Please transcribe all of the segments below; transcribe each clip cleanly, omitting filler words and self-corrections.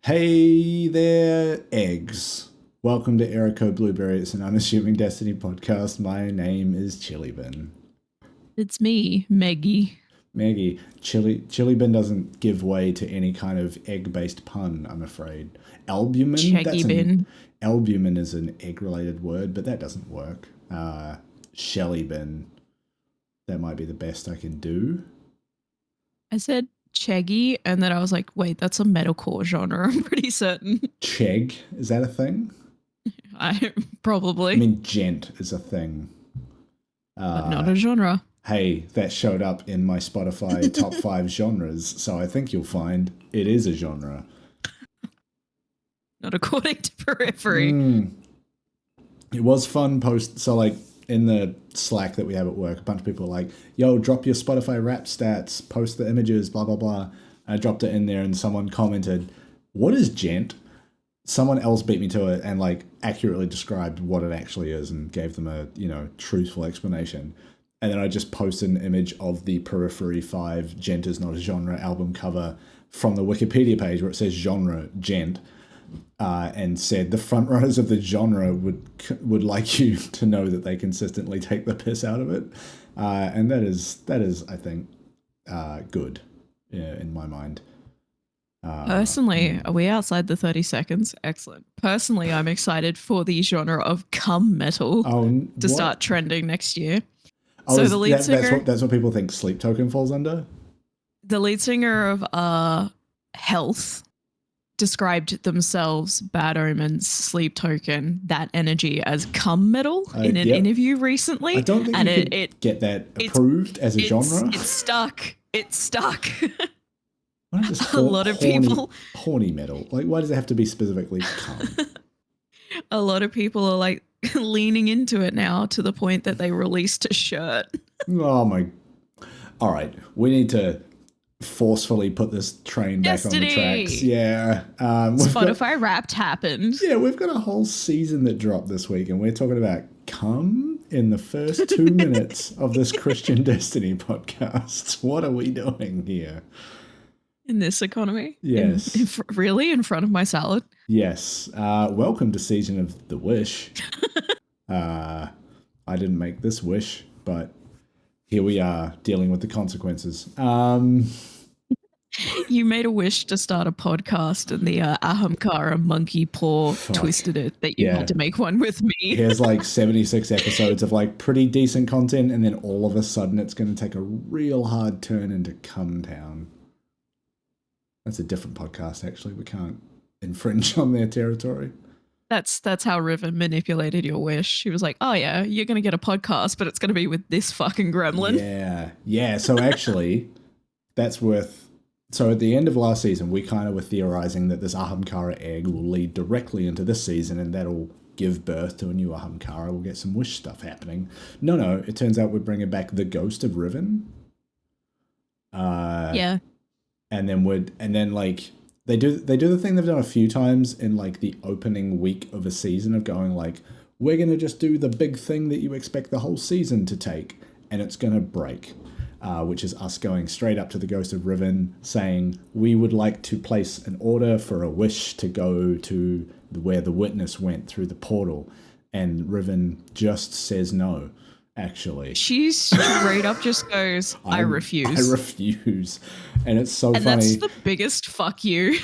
Hey there, eggs. Welcome to Erico Blueberry. It's an unassuming Destiny podcast. My name is Chillybin. It's me, Meckii. Meckii, Chillybin doesn't give way to any kind of egg-based pun, I'm afraid. Albumin? Checkybin. Albumin is an egg-related word, but that doesn't work. Shellybin. That might be the best I can do. I said Cheggy, and then I was like, wait, that's a metalcore genre, I'm pretty certain. Chegg, is that a thing? Probably. I mean, gent is a thing. But not a genre. Hey, that showed up in my Spotify top 5 genres, so I think you'll find it is a genre. Not according to Periphery. It was fun so like in the Slack that we have at work, a bunch of people are like, yo, drop your Spotify rap stats, post the images, blah, blah, blah. And I dropped it in there and someone commented, what is gent? Someone else beat me to it and like accurately described what it actually is and gave them a, truthful explanation. And then I just posted an image of the Periphery 5 Gent is Not a Genre album cover from the Wikipedia page where it says genre gent, and said the front runners of the genre would like you to know that they consistently take the piss out of it. And that is I think, good, in my mind. Personally, are we outside the 30 seconds? Excellent. Personally, I'm excited for the genre of cum metal to start trending next year. So the lead singer... That's what people think Sleep Token falls under? The lead singer of Health described themselves, Bad Omens, Sleep Token, that energy as cum metal in an interview recently. I don't think you could get that approved as a genre. It's stuck. It's stuck. A lot of people... Horny metal. Like, why does it have to be specifically cum? A lot of people are like leaning into it now to the point that they released a shirt. Oh my... All right, we need to forcefully put this train back on the tracks. Yeah. Spotify Wrapped happened. Yeah, we've got a whole season that dropped this week and we're talking about cum in the first 2 minutes of this Christian Destiny podcast. What are we doing here? In this economy? Yes. Really? In front of my salad? Yes. Welcome to Season of the Wish. I didn't make this wish, but here we are dealing with the consequences. You made a wish to start a podcast and the ahamkara monkey paw twisted it that you had to make one with me. Here's like 76 episodes of like pretty decent content, and then all of a sudden it's going to take a real hard turn into Cum Town. That's a different podcast, actually. We can't infringe on their territory. That's how Riven manipulated your wish. She was like, oh yeah, you're going to get a podcast, but it's going to be with this fucking gremlin. Yeah. So actually, so at the end of last season, we kind of were theorizing that this ahamkara egg will lead directly into this season and that'll give birth to a new ahamkara. We'll get some wish stuff happening. No, it turns out we're bringing back the ghost of Riven. Yeah. And then like they do the thing they've done a few times in like the opening week of a season of going like, we're going to just do the big thing that you expect the whole season to take and it's going to break, which is us going straight up to the ghost of Riven saying we would like to place an order for a wish to go to where the witness went through the portal, and Riven just says no. Actually, she straight up just goes, I refuse. I refuse. And it's so funny. And that's the biggest fuck you.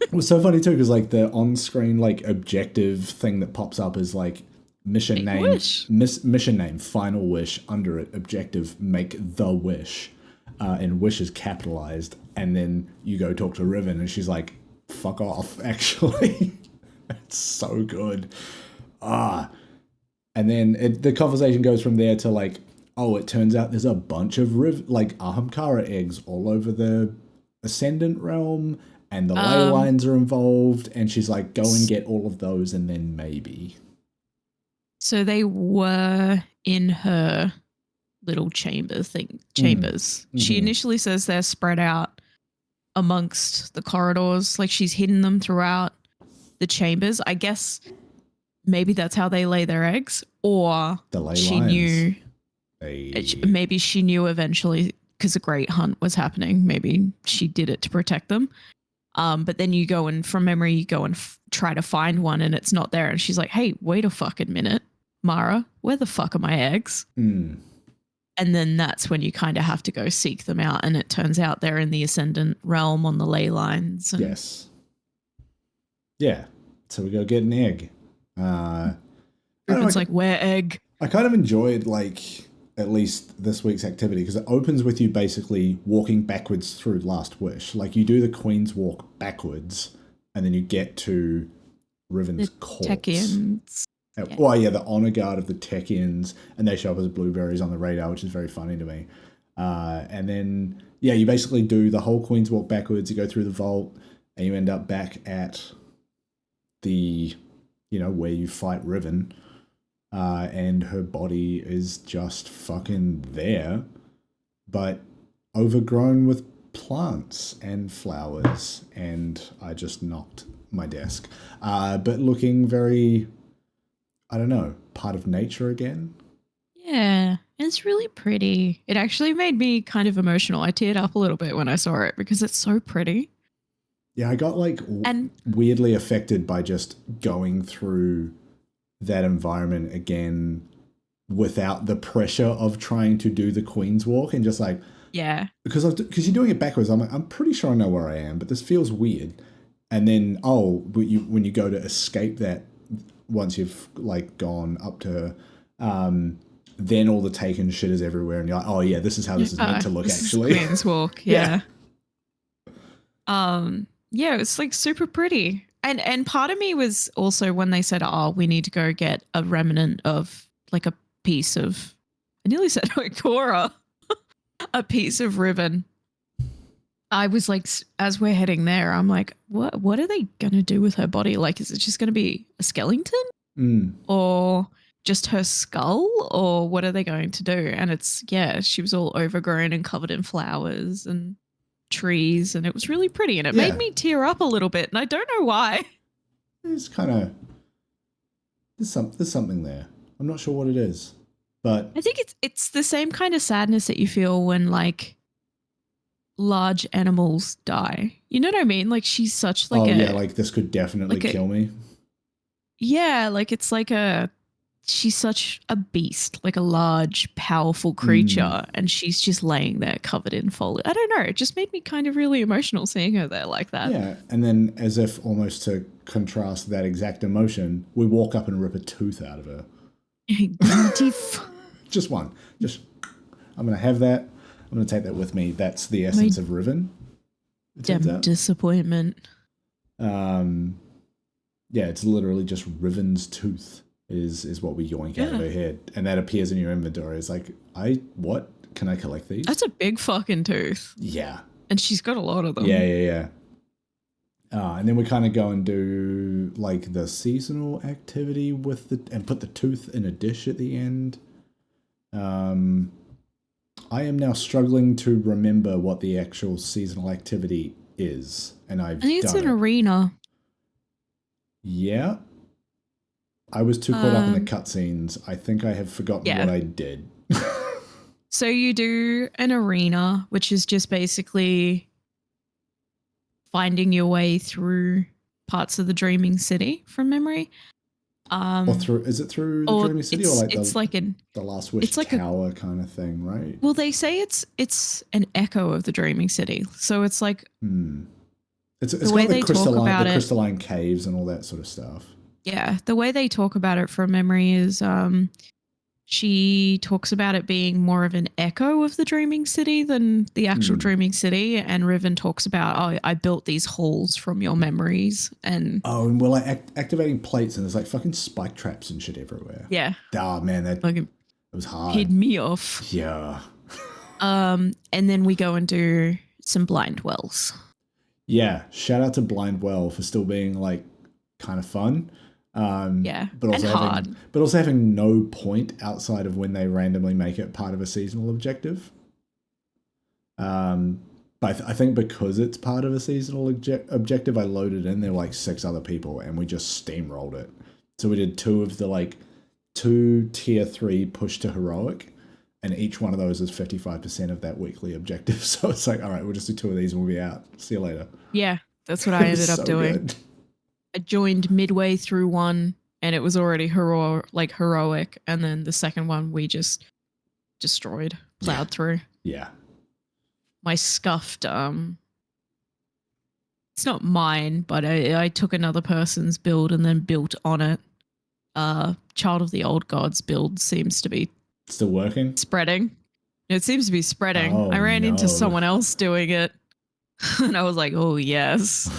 It was so funny too, because like the on-screen like objective thing that pops up is like mission name, final wish, under it, objective, make the wish. And wish is capitalized. And then you go talk to Riven and she's like, fuck off, actually. It's so good. And then the conversation goes from there to like, oh, it turns out there's a bunch of ahamkara eggs all over the Ascendant realm, and the ley lines are involved. And she's like, go and get all of those, and then maybe. So they were in her little chambers. Mm-hmm. She initially says they're spread out amongst the corridors, like she's hidden them throughout the chambers. I guess maybe that's how they lay their eggs, or she knew. Maybe she knew eventually because a great hunt was happening. Maybe she did it to protect them. But then you go and from memory, you go and try to find one and it's not there. And she's like, hey, wait a fucking minute, Mara, where the fuck are my eggs? Mm. And then that's when you kind of have to go seek them out. And it turns out they're in the Ascendant realm on the ley lines. And Yes. Yeah. So we go get an egg. Ruben's like, where egg? I kind of enjoyed, like, at least this week's activity because it opens with you basically walking backwards through Last Wish. Like, you do the Queen's Walk backwards and then you get to Riven's corpse. Techians. Well, yeah, the honor guard of the Techians, and they show up as blueberries on the radar, which is very funny to me. And then, yeah, you basically do the whole Queen's Walk backwards, you go through the vault, and you end up back at the, you know, where you fight Riven. And her body is just fucking there, but overgrown with plants and flowers, and I just knocked my desk. But looking very, I don't know, part of nature again. Yeah, it's really pretty. It actually made me kind of emotional. I teared up a little bit when I saw it because it's so pretty. Yeah, I got like weirdly affected by just going through that environment again without the pressure of trying to do the Queen's Walk and just like, yeah, because you're doing it backwards. I'm pretty sure I know where I am, but this feels weird. And then when you go to escape that, once you've like gone up to her, then all the taken shit is everywhere, and you're like, oh yeah, this is how this is meant to look. Actually, Queen's Walk, yeah. Yeah, it's like super pretty. And part of me was also when they said, oh, we need to go get a remnant of like a piece of, I nearly said Okora, a piece of Riven. I was like, as we're heading there, I'm like, what are they going to do with her body? Like, is it just going to be a skeleton or just her skull, or what are they going to do? And it's, yeah, she was all overgrown and covered in flowers and trees, and it was really pretty, and it made me tear up a little bit, and I don't know why. It's kind of, there's something there. I'm not sure what it is, but I think it's the same kind of sadness that you feel when like large animals die. You know what I mean? Like she's such like like this could definitely kill me. Yeah, like it's like she's such a beast, like a large, powerful creature, and she's just laying there covered in foliage. I don't know. It just made me kind of really emotional seeing her there like that. Yeah, and then as if almost to contrast that exact emotion, we walk up and rip a tooth out of her. Just one. Just, I'm going to have that. I'm going to take that with me. That's the essence of Riven. Damn disappointment. Yeah, it's literally just Riven's tooth is what we yoink out of her head. And that appears in your inventory. It's like, what? Can I collect these? That's a big fucking tooth. Yeah. And she's got a lot of them. Yeah. And then we kind of go and do like the seasonal activity and put the tooth in a dish at the end. I am now struggling to remember what the actual seasonal activity is, and I think it's an arena. Yeah, I was too caught up in the cutscenes. I think I have forgotten what I did. So you do an arena, which is just basically finding your way through parts of the Dreaming City from memory. Is it through the Dreaming City, or like the Last Wish tower kind of thing, right? Well, they say it's an echo of the Dreaming City, so it's like it's the way they talk about the crystalline caves and all that sort of stuff. Yeah, the way they talk about it from memory is she talks about it being more of an echo of the Dreaming City than the actual Dreaming City, and Riven talks about, oh, I built these halls from your memories, and we're like activating plates, and there's like fucking spike traps and shit everywhere. Yeah. Oh man, that was hard. Hid me off. Yeah. And then we go and do some blind wells. Yeah, shout out to Blind Well for still being like kind of fun. But also having no point outside of when they randomly make it part of a seasonal objective. But I think because it's part of a seasonal objective, I loaded in there like 6 other people and we just steamrolled it. So we did 2 of the 2 tier 3 push to heroic, and each one of those is 55% of that weekly objective. So it's like, all right, we'll just do 2 of these and we'll be out. See you later. Yeah. That's what I It was ended up so doing. good. I joined midway through one and it was already heroic. And then the second one we just destroyed, plowed through. Yeah. My scuffed, it's not mine, but I took another person's build and then built on it. Child of the Old Gods build seems to be Still working? spreading. It seems to be spreading. Oh, I ran into no. someone else doing it. And I was like, oh, yes.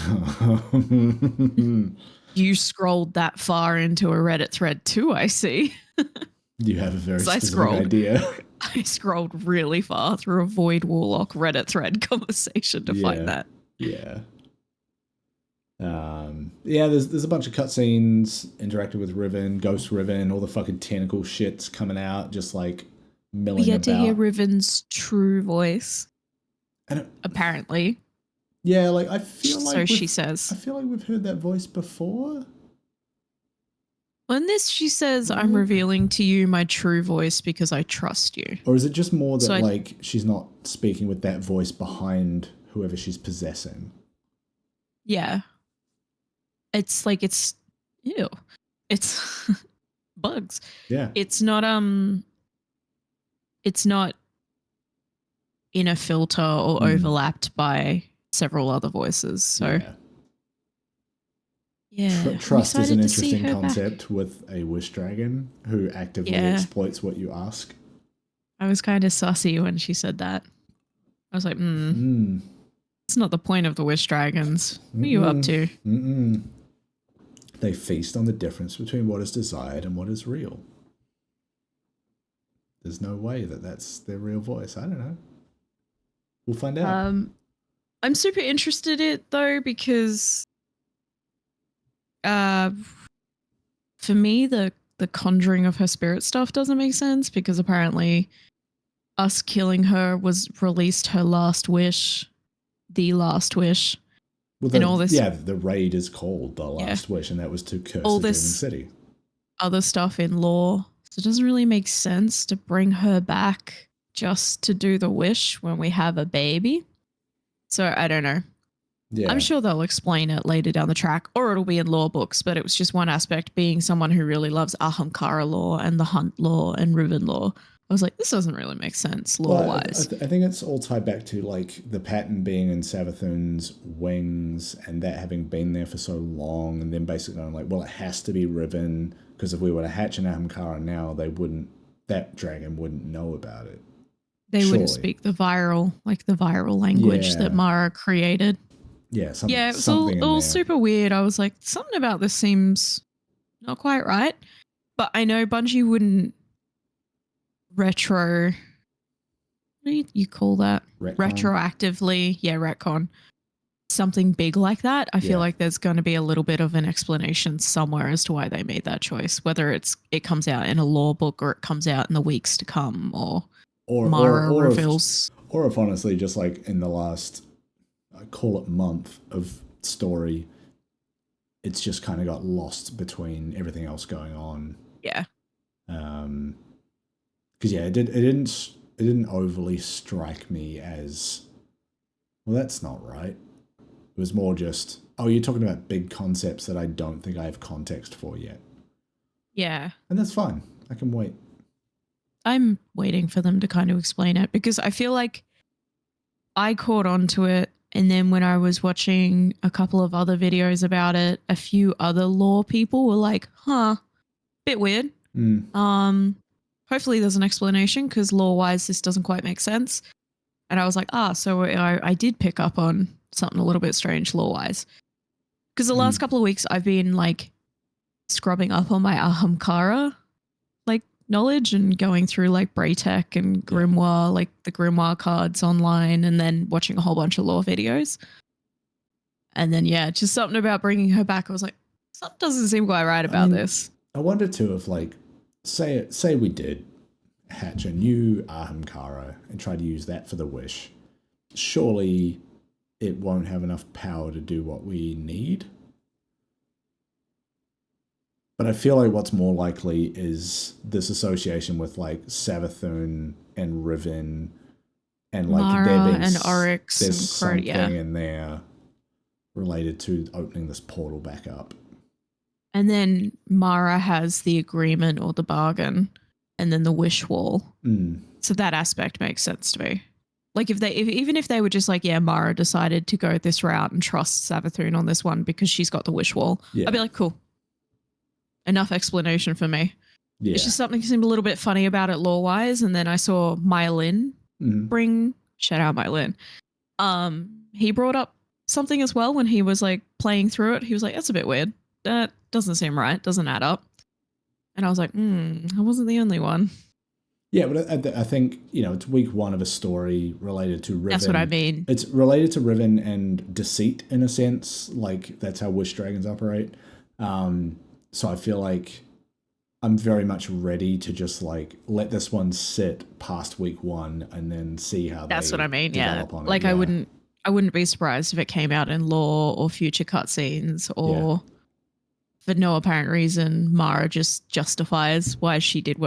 You scrolled that far into a Reddit thread too, I see. You have a very 'Cause I specific idea. I scrolled really far through a Void Warlock Reddit thread conversation to find that. Yeah. Yeah, there's a bunch of cutscenes interacting with Riven, Ghost Riven, all the fucking tentacle shit's coming out, just like milling We get about. to hear Riven's true voice, and apparently. Yeah, like I feel like so she says. I feel like we've heard that voice before. In this, she says, "I'm revealing to you my true voice because I trust you." Or is it just more that like she's not speaking with that voice behind whoever she's possessing? Yeah. It's like it's ew. It's bugs. Yeah. It's not in a filter or overlapped by several other voices. So yeah. Trust is an interesting concept with a wish dragon who actively exploits what you ask. I was kind of sussy when she said that. I was like, it's not the point of the wish dragons. What are you up to? They feast on the difference between what is desired and what is real. There's no way that that's their real voice. I don't know. We'll find out. I'm super interested in it though because for me the conjuring of her spirit stuff doesn't make sense because apparently us killing her was released her last wish, the last wish. Well, and all this, the raid is called The Last Wish, and that was to curse the Dreaming City. Other stuff in lore, so it doesn't really make sense to bring her back just to do the wish when we have a baby. So I don't know. Yeah. I'm sure they'll explain it later down the track, or it'll be in lore books, but it was just one aspect being someone who really loves ahamkara lore and the hunt lore and Riven lore. I was like, this doesn't really make sense lore-wise. I think it's all tied back to like the pattern being in Savathun's wings and that having been there for so long, and then basically going like, well, it has to be Riven because if we were to hatch an ahamkara now, that dragon wouldn't know about it. They wouldn't speak the viral language that Mara created. Yeah, it was all super weird. I was like, something about this seems not quite right. But I know Bungie wouldn't what do you call that? Retcon. Retroactively, retcon. Something big like that. I feel like there's going to be a little bit of an explanation somewhere as to why they made that choice. Whether it comes out in a lore book or it comes out in the weeks to come or Mara reveals. Or if honestly, just like in the last, I call it month of story, it's just kind of got lost between everything else going on. Yeah. Because it didn't overly strike me as, well, that's not right. It was more just, oh, you're talking about big concepts that I don't think I have context for yet. Yeah. And that's fine. I can wait. I'm waiting for them to kind of explain it because I feel like I caught on to it, and then when I was watching a couple of other videos about it, a few other lore people were like, bit weird. Hopefully there's an explanation because lore-wise this doesn't quite make sense. And I was like, so I did pick up on something a little bit strange lore-wise. Because the last couple of weeks I've been like scrubbing up on my ahamkara like knowledge and going through like Braytech and Grimoire, like the Grimoire cards online, and then watching a whole bunch of lore videos. And then, just something about bringing her back. I was like, something doesn't seem quite right about this. I wonder too if like, say we did hatch a new ahamkara and try to use that for the wish. Surely it won't have enough power to do what we need. But I feel like what's more likely is this association with like Savathun and Riven and like Mara there being and Oryx there's and something in there, related to opening this portal back up. And then Mara has the agreement or the bargain, and then the wish wall. So that aspect makes sense to me. Like even if they were just like, yeah, Mara decided to go this route and trust Savathun on this one because she's got the wish wall, I'd be like, cool. Enough explanation for me. Yeah. It's just something seemed a little bit funny about it lore-wise. And then I saw Mylin shout out Mylin. He brought up something as well when he was like playing through it. He was like, that's a bit weird. That doesn't seem right. Doesn't add up. And I was like, I wasn't the only one. Yeah, but I think, it's week 1 of a story related to Riven. That's what I mean. It's related to Riven and deceit in a sense. Like, that's how wish dragons operate. So I feel like I'm very much ready to just like let this one sit past week 1 and then see how that's what I mean. Yeah. On like it. I wouldn't be surprised if it came out in lore or future cutscenes or for no apparent reason, Mara just justifies why she did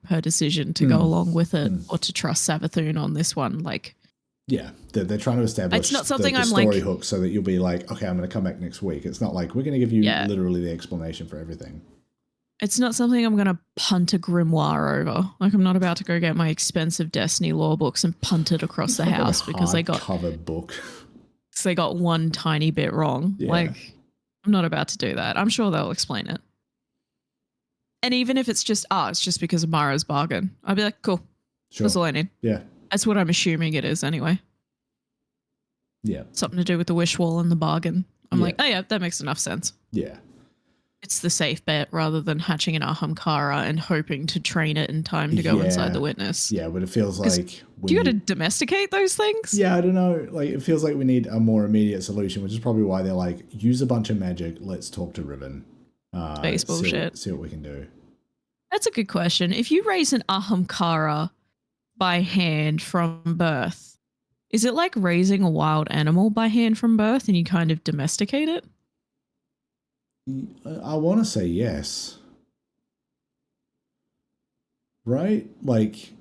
her decision to go along with it or to trust Savathun on this one. Like, yeah, they're trying to establish it's not something the I'm story like, hook so that you'll be like, okay, I'm going to come back next week. It's not like we're going to give you literally the explanation for everything. It's not something I'm going to punt a grimoire over. Like, I'm not about to go get my expensive Destiny lore books and punt it across the house because they got covered book. So they got one tiny bit wrong. Yeah. Like, I'm not about to do that. I'm sure they'll explain it. And even if it's just because of Mara's bargain, I'd be like, cool. Sure. That's all I need. Yeah. That's what I'm assuming it is anyway. Yeah. Something to do with the wish wall and the bargain. I'm like, oh yeah, that makes enough sense. Yeah. It's the safe bet rather than hatching an ahamkara and hoping to train it in time to go inside the witness. Yeah, but it feels like... Do you got to domesticate those things? Yeah, I don't know. Like, it feels like we need a more immediate solution, which is probably why they're like, use a bunch of magic, let's talk to Riven. Space bullshit. See what we can do. That's a good question. If you raise an ahamkara by hand from birth, is it like raising a wild animal by hand from birth and you kind of domesticate it? I want to say yes. Right? Like,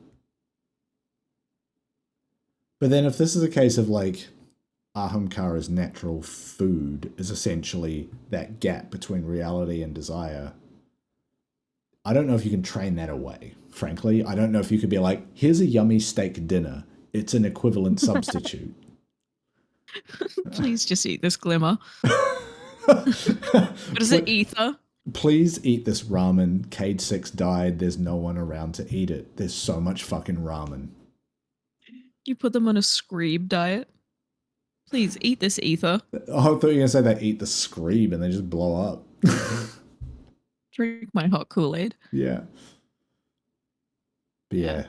but then if this is a case of like ahamkara's natural food is essentially that gap between reality and desire, I don't know if you can train that away. Frankly, I don't know if you could be like, here's a yummy steak dinner. It's an equivalent substitute. Please just eat this glimmer. What is it, ether? Please eat this ramen. Cade 6 died. There's no one around to eat it. There's so much fucking ramen. You put them on a screeb diet. Please eat this ether. Oh, I thought you were going to say they eat the screeb and they just blow up. Drink my hot Kool-Aid. Yeah. But yeah.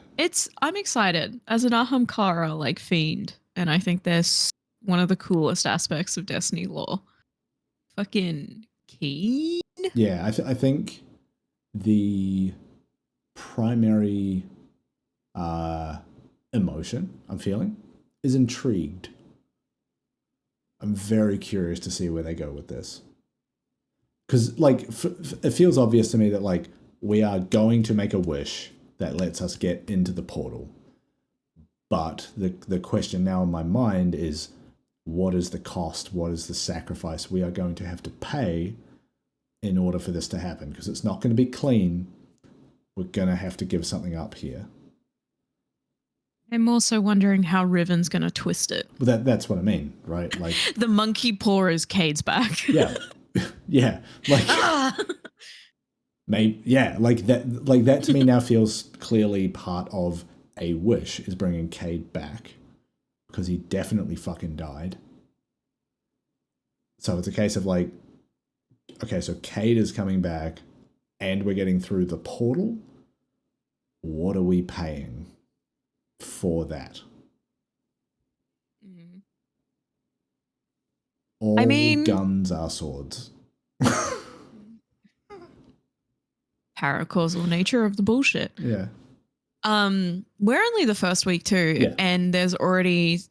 I'm excited as an ahamkara like fiend, and I think that's one of the coolest aspects of Destiny lore. Fucking keen. Yeah, I think the primary emotion I'm feeling is intrigued. I'm very curious to see where they go with this. Because, like, it feels obvious to me that, like, we are going to make a wish that lets us get into the portal. But the question now in my mind is, what is the cost? What is the sacrifice we are going to have to pay in order for this to happen? Because it's not going to be clean. We're going to have to give something up here. I'm also wondering how Riven's going to twist it. Well, that's what I mean, right? Like the monkey paw is Cade's back. Yeah. Yeah. Like maybe, yeah, like that to me now feels clearly part of a wish is bringing Cade back. Because he definitely fucking died. So it's a case of like, okay, so Cade is coming back and we're getting through the portal. What are we paying for that? Mm-hmm. All guns are swords. Paracausal nature of the bullshit. Yeah. We're only the first week too, and there's already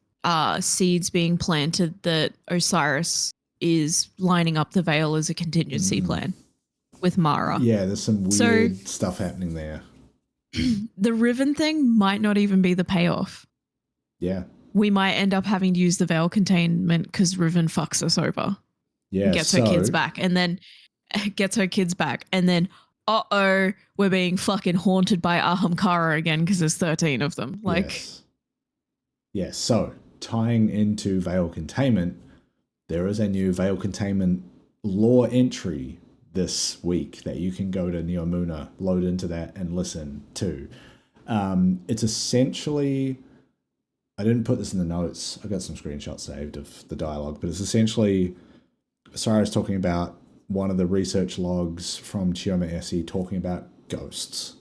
seeds being planted that Osiris is lining up the Veil as a contingency plan with Mara. Yeah, there's some weird stuff happening there. The Riven thing might not even be the payoff. Yeah. we might end up having to use the veil containment because Riven fucks us over. Yeah, Gets her kids back, and then we're being fucking haunted by ahamkara again because there's 13 of them. Like, yes. So tying into veil containment, there is a new veil containment lore entry this week that you can go to Neomuna, load into that, and listen to. It's essentially, I didn't put this in the notes. I got some screenshots saved of the dialogue, but it's essentially Sarah's talking about one of the research logs from Chioma Essie talking about ghosts.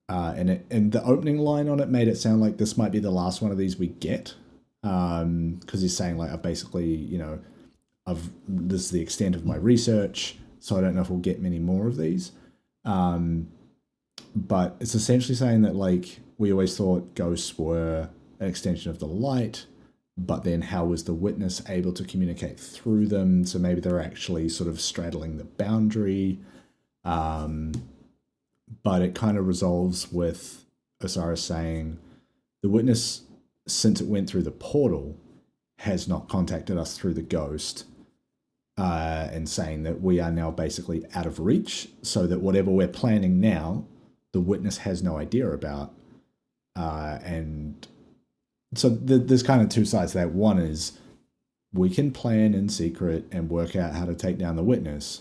And the opening line on it made it sound like this might be the last one of these we get. Because he's saying, like, I've basically, this is the extent of my research, so I don't know if we'll get many more of these. But it's essentially saying that, like, we always thought ghosts were an extension of the light, but then how was the witness able to communicate through them? So maybe they're actually sort of straddling the boundary. But it kind of resolves with Osiris saying the witness, since it went through the portal, has not contacted us through the ghost, and saying that we are now basically out of reach, so that whatever we're planning now, the witness has no idea about. And so there's kind of two sides to that. One is we can plan in secret and work out how to take down the witness,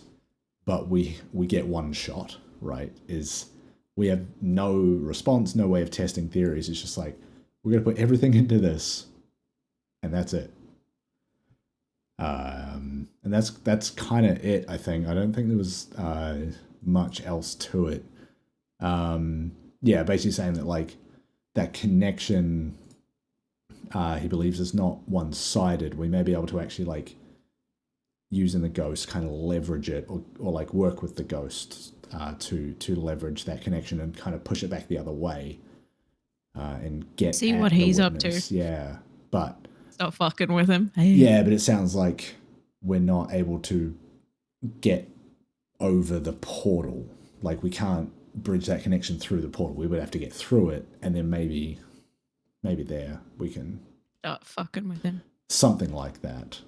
but we get one shot, right? Is we have no response, no way of testing theories. It's just like, we're going to put everything into this, and that's it. And that's kind of it, I think. I don't think there was much else to it. Basically saying that, like, that connection, he believes, is not one-sided. We may be able to actually, like, using the ghost, kind of leverage it, or like work with the ghost to leverage that connection and kind of push it back the other way, and get see at what the he's witness. up to. Yeah, but stop fucking with him. Yeah, but it sounds like we're not able to get over the portal. Like, we can't bridge that connection through the portal. We would have to get through it, and then maybe there we can start fucking with him. Something like that.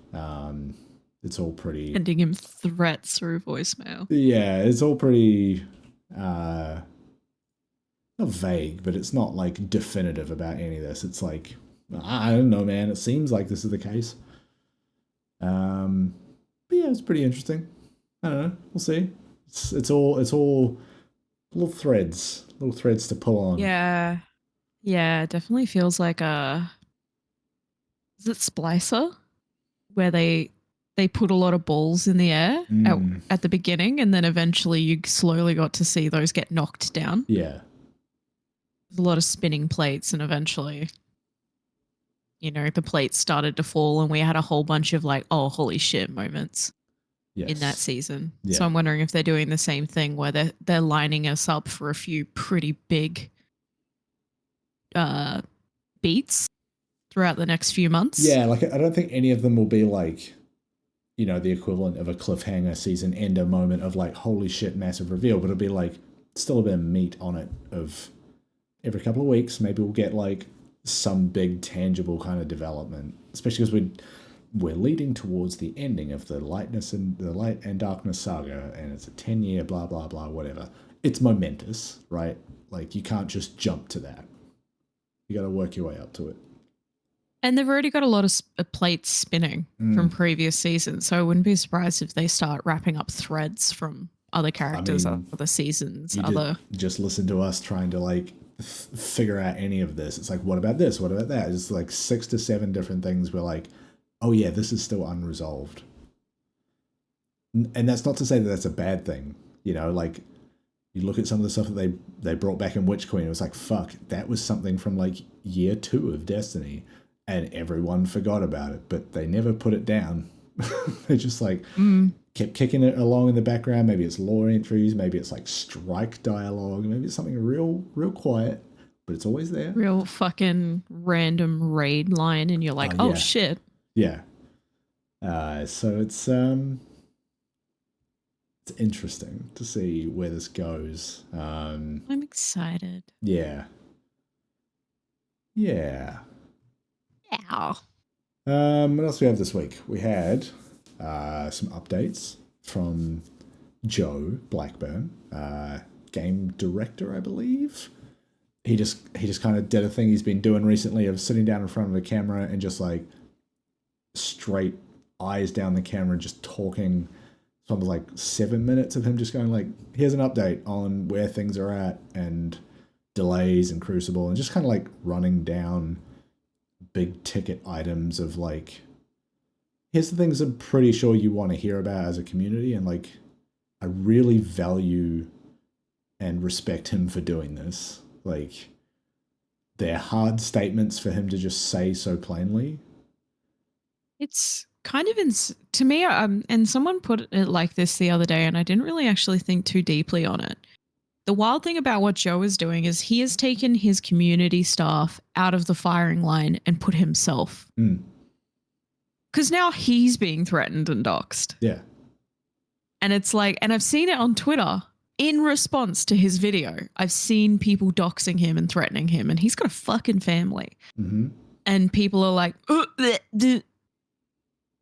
It's all pretty... Sending him threats through voicemail. Yeah, it's all pretty... not vague, but it's not, like, definitive about any of this. It's like, I don't know, man. It seems like this is the case. But yeah, it's pretty interesting. I don't know. We'll see. It's all little threads to pull on. Yeah, it definitely feels like a... Is it Splicer? Where they put a lot of balls in the air at the beginning, and then eventually you slowly got to see those get knocked down. Yeah. There's a lot of spinning plates, and eventually, the plates started to fall, and we had a whole bunch of, like, oh, holy shit moments in that season. Yeah. So I'm wondering if they're doing the same thing where they're lining us up for a few pretty big beats throughout the next few months. Yeah, like, I don't think any of them will be like, the equivalent of a cliffhanger season ender moment of, like, holy shit, massive reveal, but it'll be like still a bit of meat on it of every couple of weeks. Maybe we'll get, like, some big tangible kind of development, especially because we're leading towards the ending of the light and darkness saga, and it's a 10-year blah blah blah whatever. It's momentous, right? Like, you can't just jump to that. You got to work your way up to it. And they've already got a lot of plates spinning from previous seasons, so I wouldn't be surprised if they start wrapping up threads from other characters, other seasons, Just listen to us trying to, like, figure out any of this. It's like, what about this? What about that? It's like 6 to 7 different things. We're like, oh yeah, this is still unresolved. And that's not to say that that's a bad thing. Like, you look at some of the stuff that they brought back in Witch Queen. It was like, fuck, that was something from, like, year 2 of Destiny, and everyone forgot about it, but they never put it down. They just, like, kept kicking it along in the background. Maybe it's lore entries, maybe it's, like, strike dialogue, maybe it's something real quiet, but it's always there. Real fucking random raid line, and you're like, oh shit. Yeah. So it's interesting to see where this goes. I'm excited. Yeah. Ow. What else do we have this week? We had some updates from Joe Blackburn, game director, I believe. He just kind of did a thing he's been doing recently of sitting down in front of a camera and just like straight eyes down the camera, just talking. Some like 7 minutes of him just going like, here's an update on where things are at and delays and Crucible, and just kind of like running down big ticket items of like, here's the things I'm pretty sure you want to hear about as a community. And like, I really value and respect him for doing this. Like, they're hard statements for him to just say so plainly. It's kind of to me, and someone put it like this the other day, and I didn't really actually think too deeply on it. The wild thing about what Joe is doing is he has taken his community staff out of the firing line and put himself. Because now he's being threatened and doxxed. Yeah. And it's like, and I've seen it on Twitter in response to his video. I've seen people doxing him and threatening him, and he's got a fucking family. And people are like,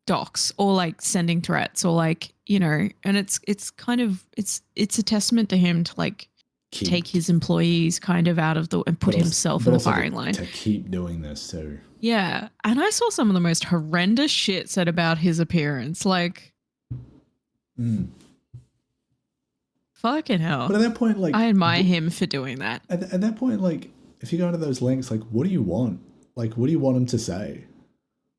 dox, or like sending threats, or like, you know, and it's kind of, it's a testament to him to like take his employees kind of out of the, and put himself in the firing line. To keep doing this too. Yeah. And I saw some of the most horrendous shit said about his appearance. Like, fucking hell. But at that point, like, I admire him for doing that. At that point, like, if you go into those links, like, what do you want? Like, what do you want him to say?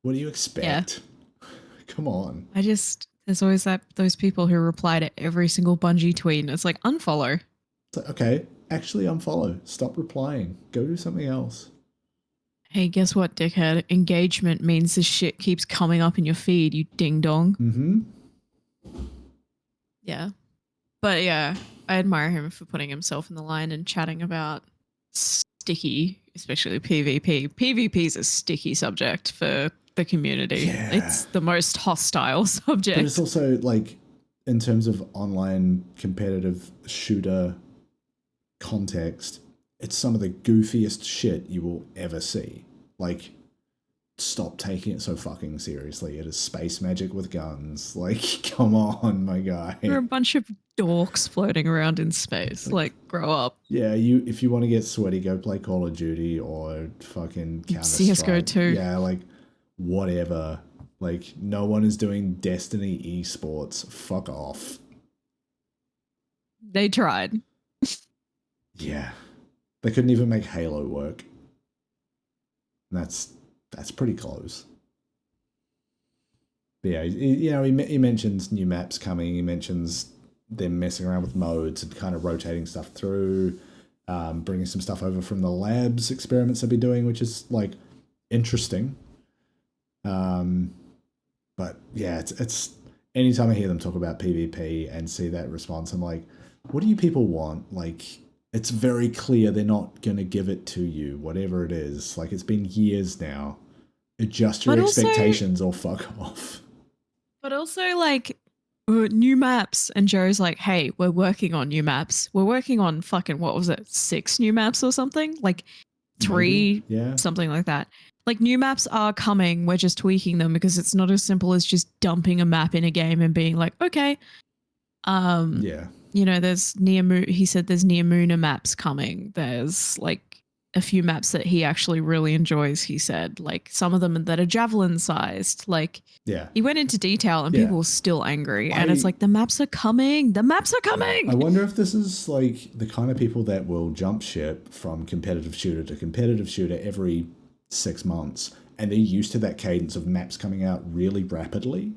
What do you expect? Yeah. Come on. There's always those people who reply to every single Bungie tweet, and it's like, unfollow. It's like, okay, actually unfollow. Stop replying. Go do something else. Hey, guess what, dickhead? Engagement means this shit keeps coming up in your feed, you ding dong. Yeah. But yeah, I admire him for putting himself in the line and chatting about sticky, especially PvP. PvP is a sticky subject for the community. Yeah. It's the most hostile subject. But it's also like, in terms of online competitive shooter context, it's some of the goofiest shit you will ever see. Like, stop taking it so fucking seriously. It is space magic with guns. Like, come on, my guy. We're a bunch of dorks floating around in space. Like, grow up. Yeah, if you want to get sweaty, go play Call of Duty or fucking Counter-Strike. CSGO too. Yeah, like, whatever. Like, no one is doing Destiny esports. Fuck off. They tried. Yeah. They couldn't even make Halo work. And that's pretty close. But yeah, you know, he mentions new maps coming. He mentions them messing around with modes and kind of rotating stuff through, bringing some stuff over from the labs experiments they've been doing, which is like interesting. But yeah, it's anytime I hear them talk about PvP and see that response, I'm like, what do you people want? Like, it's very clear they're not going to give it to you, whatever it is. Like, it's been years now. Adjust your expectations or fuck off. But also, like, new maps. And Joe's like, hey, we're working on new maps. We're working on fucking, what was it, 6 new maps or something? Like 3, yeah, something like that. Like, new maps are coming. We're just tweaking them because it's not as simple as just dumping a map in a game and being like, okay. Yeah. You know, there's he said there's Neomuna maps coming. There's like a few maps that he actually really enjoys, he said. Like, some of them that are javelin sized. Like, yeah. He went into detail and people were still angry. And it's like, the maps are coming. The maps are coming. I wonder if this is like the kind of people that will jump ship from competitive shooter to competitive shooter every 6 months. And they're used to that cadence of maps coming out really rapidly.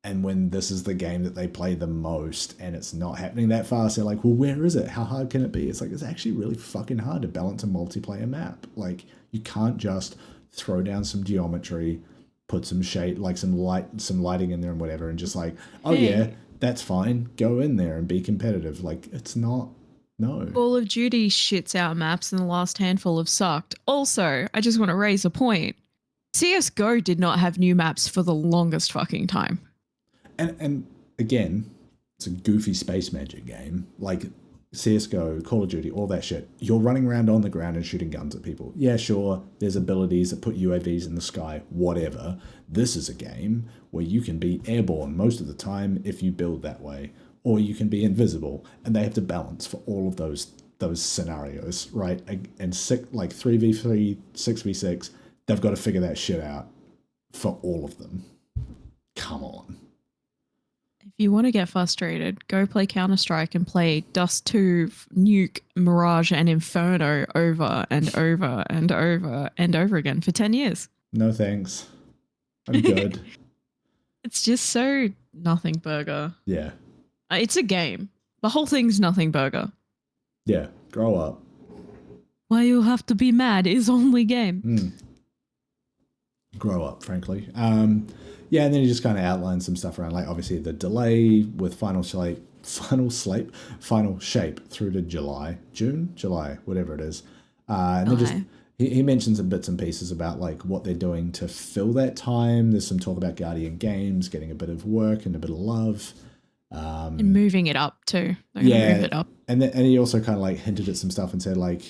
And when this is the game that they play the most and it's not happening that fast, they're like, well, where is it? How hard can it be? It's like, it's actually really fucking hard to balance a multiplayer map. Like, you can't just throw down some geometry, put some shade, like some lighting in there and whatever, and just like, oh yeah, that's fine. Go in there and be competitive. Like, it's not, no. Call of Duty shits out maps and the last handful have sucked. Also, I just want to raise a point. CSGO did not have new maps for the longest fucking time. And again, it's a goofy space magic game. Like, CSGO, Call of Duty, all that shit, you're running around on the ground and shooting guns at people. Yeah, sure, there's abilities that put UAVs in the sky, whatever. This is a game where you can be airborne most of the time if you build that way, or you can be invisible, and they have to balance for all of those scenarios, right? And 3v3, 6v6, they've got to figure that shit out for all of them. Come on. If you want to get frustrated, go play Counter-Strike and play Dust 2, Nuke, Mirage, and Inferno over and over and over and over again for 10 years. No thanks. I'm good. It's just so nothing burger. Yeah. It's a game. The whole thing's nothing burger. Yeah, grow up. Why you have to be mad is only game. Grow up, frankly. Yeah, and then he just kind of outlined some stuff around, like, obviously the delay with final shape through to July, whatever it is. And then just he mentions some bits and pieces about like what they're doing to fill that time. There's some talk about Guardian Games getting a bit of work and a bit of love. And moving it up too. They're yeah, move it up. And he also kind of like hinted at some stuff and said like,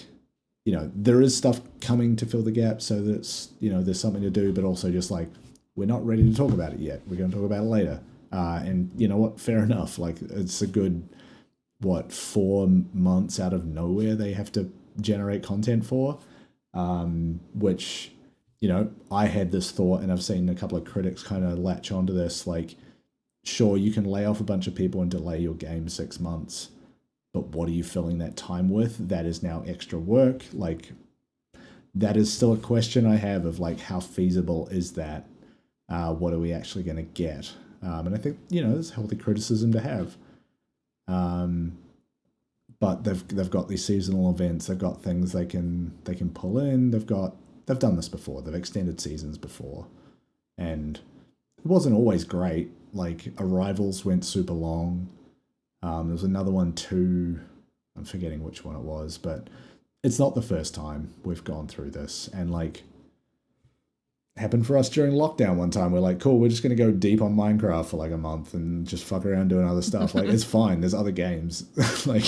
you know, there is stuff coming to fill the gap, so that's, you know, there's something to do, but also just like, we're not ready to talk about it yet. We're going to talk about it later. And you know what? Fair enough. Like, it's a good, 4 months out of nowhere they have to generate content for, which, you know, I had this thought, and I've seen a couple of critics kind of latch onto this, like, sure, you can lay off a bunch of people and delay your game 6 months, but what are you filling that time with? That is now extra work. Like, that is still a question I have of like, how feasible is that? What are we actually going to get? And I think, you know, there's healthy criticism to have. But they've got these seasonal events. They've got things they can pull in. They've done this before. They've extended seasons before, and it wasn't always great. Like, Arrivals went super long. There was another one too. I'm forgetting which one it was, but it's not the first time we've gone through this. And like, happened for us during lockdown one time. We're like, cool, we're just going to go deep on Minecraft for like a month and just fuck around doing other stuff. Like, it's fine. There's other games. Like,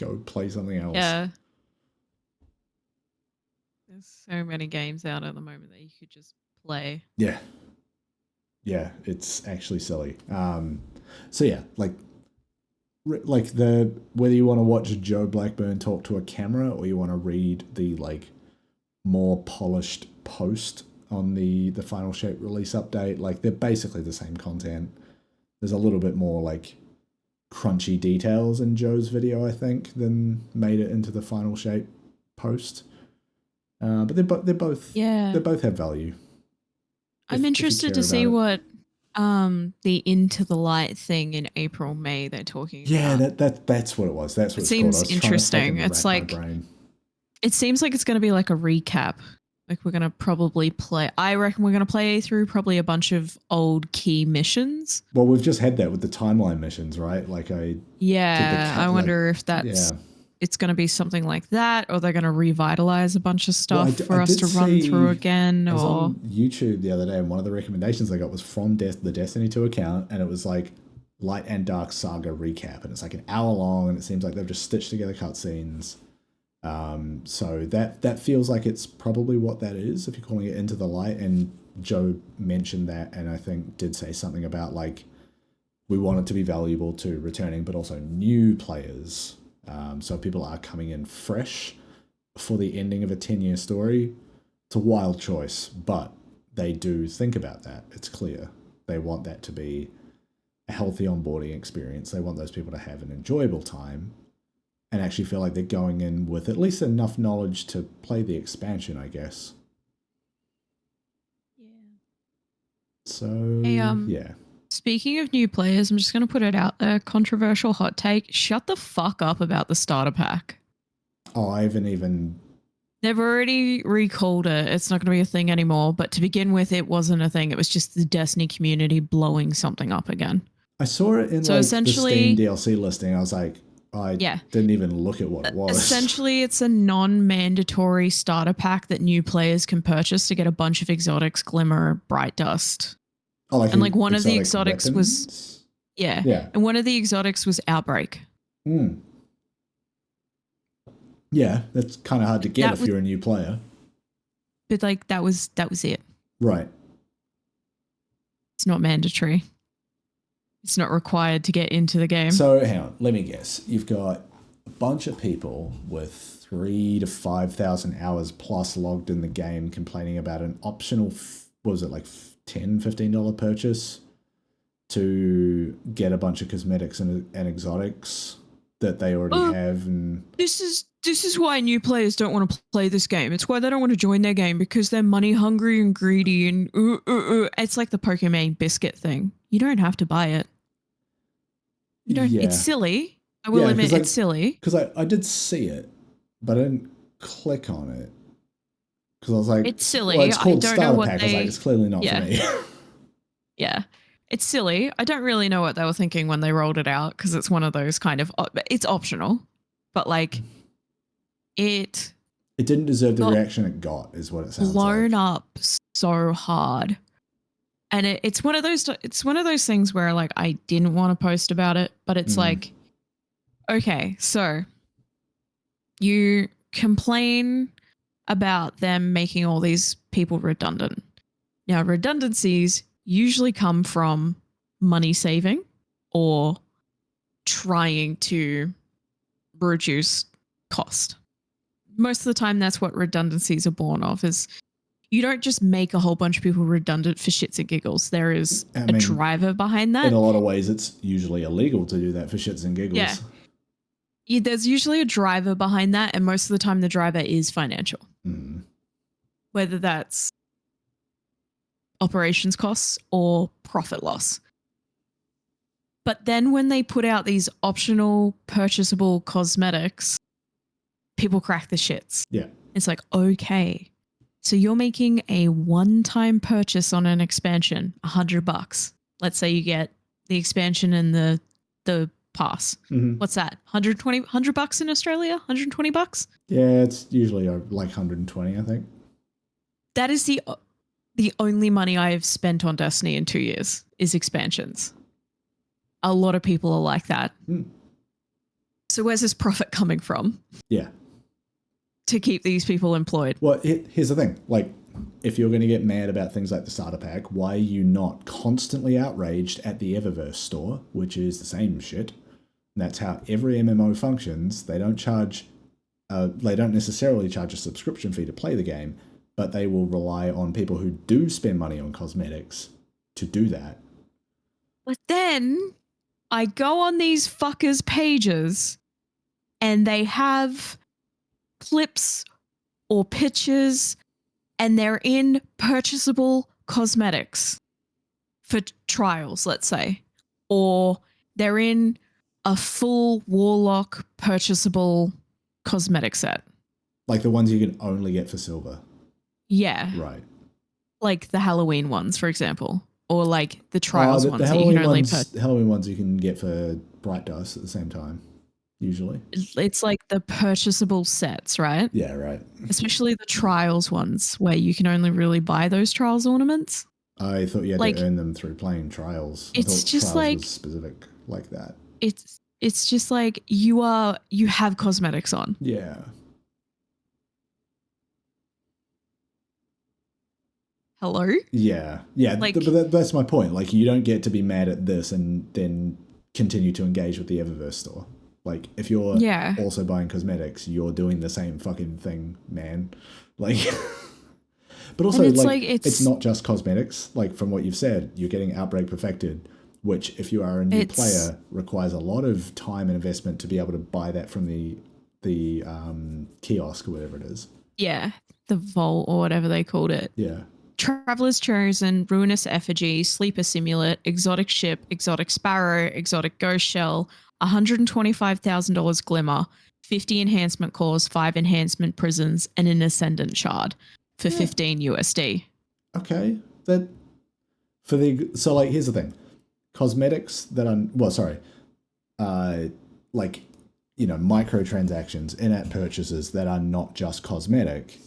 go play something else. Yeah. There's so many games out at the moment that you could just play. Yeah. Yeah, it's actually silly. So yeah, like whether you want to watch Joe Blackburn talk to a camera or you want to read the like more polished post on the Final Shape release update, like, they're basically the same content. There's a little bit more like crunchy details in Joe's video, I think, than made it into the Final Shape post. But they both have value. I'm interested to see what the Into the Light thing in April, May they're talking about. Yeah, that's what it was. That's what it seems interesting. It's like, it seems like it's going to be like a recap. Like, we're going to probably play, I reckon we're going to play through probably a bunch of old key missions. Well, we've just had that with the timeline missions, right? Like, I wonder if that's it's going to be something like that, or they're going to revitalize a bunch of stuff for us to run through again. I was on YouTube the other day, and one of the recommendations I got was from the Destiny 2 account, and it was like Light and Dark Saga recap, and it's like an hour long, and it seems like they've just stitched together cutscenes. So that feels like it's probably what that is, if you're calling it Into the Light. And Joe mentioned that, and I think did say something about like, we want it to be valuable to returning but also new players. So people are coming in fresh for the ending of a 10-year story. It's a wild choice, but they do think about that. It's clear. They want that to be a healthy onboarding experience. They want those people to have an enjoyable time and actually feel like they're going in with at least enough knowledge to play the expansion, I guess. Yeah. So, yeah. Speaking of new players, I'm just going to put it out there. Controversial hot take. Shut the fuck up about the starter pack. Oh, I haven't even... They've already recalled it. It's not going to be a thing anymore. But to begin with, it wasn't a thing. It was just the Destiny community blowing something up again. I saw it in the Steam DLC listing. I was like, I didn't even look at what it was. Essentially, it's a non-mandatory starter pack that new players can purchase to get a bunch of exotics, Glimmer, Bright Dust. Oh, like, and like one of the exotics weapons? was and one of the exotics was Outbreak. Yeah, that's kind of hard to get if you're a new player. But like that was it. Right. It's not mandatory. It's not required to get into the game. So hang on, let me guess. You've got a bunch of people with 3,000 to 5,000 hours plus logged in the game complaining about an optional, what was it, like $10, $15 purchase to get a bunch of cosmetics and exotics that they already have. And this is why new players don't want to play this game. It's why they don't want to join their game, because they're money hungry and greedy and It's like the Pokemon biscuit thing. You don't have to buy it. You don't. Yeah. It's silly. I will admit it's silly. Because I did see it, but I didn't click on it. Because I was like, it's silly. Well, it's called Starter Pack. I was like, it's clearly not for me. Yeah. It's silly. I don't really know what they were thinking when they rolled it out, because it's one of those kind of, it's optional, but like it didn't deserve the reaction it got, is what it sounds blown up so hard. And it's one of those things where like I didn't want to post about it, but it's like, okay, so you complain about them making all these people redundant. Now, redundancies usually come from money saving or trying to reduce cost. Most of the time, that's what redundancies are born of, is you don't just make a whole bunch of people redundant for shits and giggles. There is a driver behind that. In a lot of ways, it's usually illegal to do that for shits and giggles. Yeah, there's usually a driver behind that, and most of the time the driver is financial. Whether that's operations costs or profit loss. But then when they put out these optional purchasable cosmetics, people crack the shits. Yeah. It's like, okay, so you're making a one-time purchase on an expansion, $100. Let's say you get the expansion and the pass. What's that? $100 in Australia? $120? Yeah, it's usually like 120, I think. That is the only money I have spent on Destiny in 2 years is expansions. A lot of people are like that. So where's this profit coming from? Yeah. To keep these people employed. Well, here's the thing. Like, if you're going to get mad about things like the starter pack, why are you not constantly outraged at the Eververse store, which is the same shit? And that's how every MMO functions. They don't necessarily charge a subscription fee to play the game, but they will rely on people who do spend money on cosmetics to do that. But then I go on these fuckers' pages and they have clips or pictures and they're in purchasable cosmetics for trials, let's say, or they're in a full Warlock purchasable cosmetic set. Like the ones you can only get for silver. Yeah. Right. Like the Halloween ones, for example, or like the trials ones that you can only the Halloween ones you can get for Bright Dice at the same time, usually. It's like the purchasable sets, right? Yeah, right. Especially the trials ones where you can only really buy those trials ornaments. I thought you had to earn them through playing trials. It's just like was specific like that. It's just like you have cosmetics on. Yeah. Hello? Yeah. Like, but that's my point. Like, you don't get to be mad at this and then continue to engage with the Eververse store. Like, if you're also buying cosmetics, you're doing the same fucking thing, man. Like, but also, it's not just cosmetics. Like, from what you've said, you're getting Outbreak Perfected, which, if you are a new player, requires a lot of time and investment to be able to buy that from the kiosk or whatever it is. Yeah, the vault or whatever they called it. Yeah. Traveler's Chosen, Ruinous Effigy, Sleeper Simulant, Exotic Ship, Exotic Sparrow, Exotic Ghost Shell, $125,000 Glimmer, 50 enhancement cores, 5 enhancement prisons, and an Ascendant Shard for 15 USD. Okay. So like, here's the thing. Cosmetics that are, like, you know, microtransactions, in-app purchases that are not just cosmetic,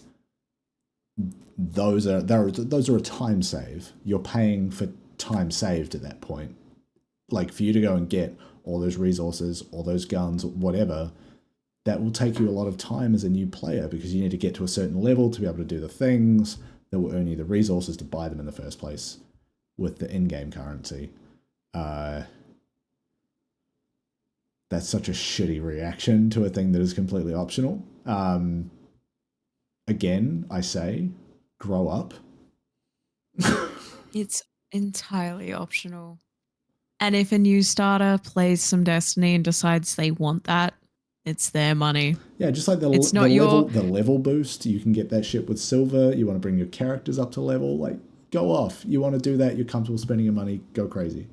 those are a time save. You're paying for time saved at that point. Like, for you to go and get all those resources, all those guns, whatever, that will take you a lot of time as a new player because you need to get to a certain level to be able to do the things that will earn you the resources to buy them in the first place with the in-game currency. That's such a shitty reaction to a thing that is completely optional. Again, I say, grow up. It's entirely optional. And if a new starter plays some Destiny and decides they want that, it's their money. Yeah, just like the level boost, you can get that shit with silver. You want to bring your characters up to level, like go off. You want to do that, you're comfortable spending your money, go crazy.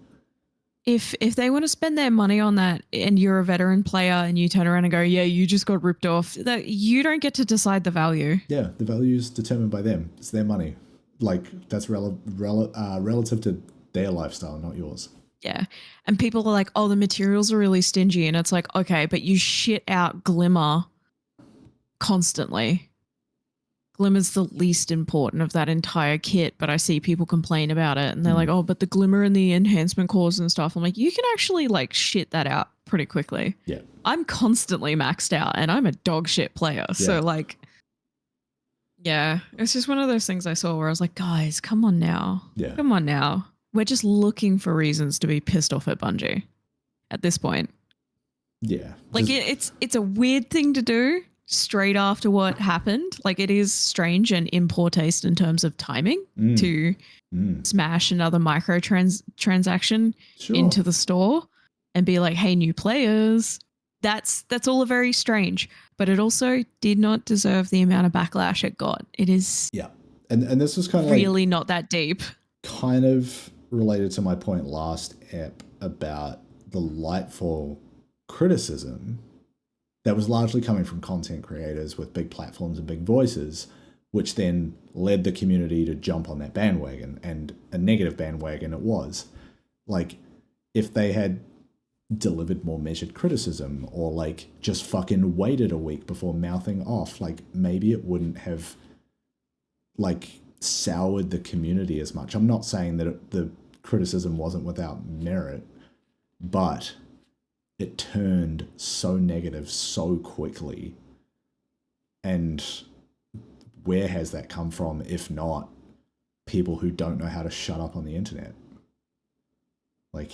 If they want to spend their money on that and you're a veteran player and you turn around and go, yeah, you just got ripped off, that you don't get to decide the value. Yeah, the value is determined by them. It's their money. Like that's relative to their lifestyle, not yours. Yeah. And people are like, oh, the materials are really stingy. And it's like, okay, but you shit out Glimmer constantly. Glimmer's the least important of that entire kit, but I see people complain about it and they're like, oh, but the Glimmer and the enhancement cores and stuff. I'm like, you can actually like shit that out pretty quickly. Yeah. I'm constantly maxed out and I'm a dog shit player. Yeah. So like, yeah, it's just one of those things I saw where I was like, guys, come on now. Yeah. Come on now. We're just looking for reasons to be pissed off at Bungie at this point. Yeah. Like it's a weird thing to do straight after what happened. Like it is strange and in poor taste in terms of timing to smash another transaction into the store and be like, hey, new players. That's all very strange, but it also did not deserve the amount of backlash it got. It is and this was kind of really like, not that deep. Kind of related to my point last ep about the Lightfall criticism that was largely coming from content creators with big platforms and big voices, which then led the community to jump on that bandwagon, and a negative bandwagon it was. Like, if they had delivered more measured criticism or like just fucking waited a week before mouthing off, like maybe it wouldn't have like soured the community as much. I'm not saying that the criticism wasn't without merit, but it turned so negative so quickly. And where has that come from if not people who don't know how to shut up on the internet? Like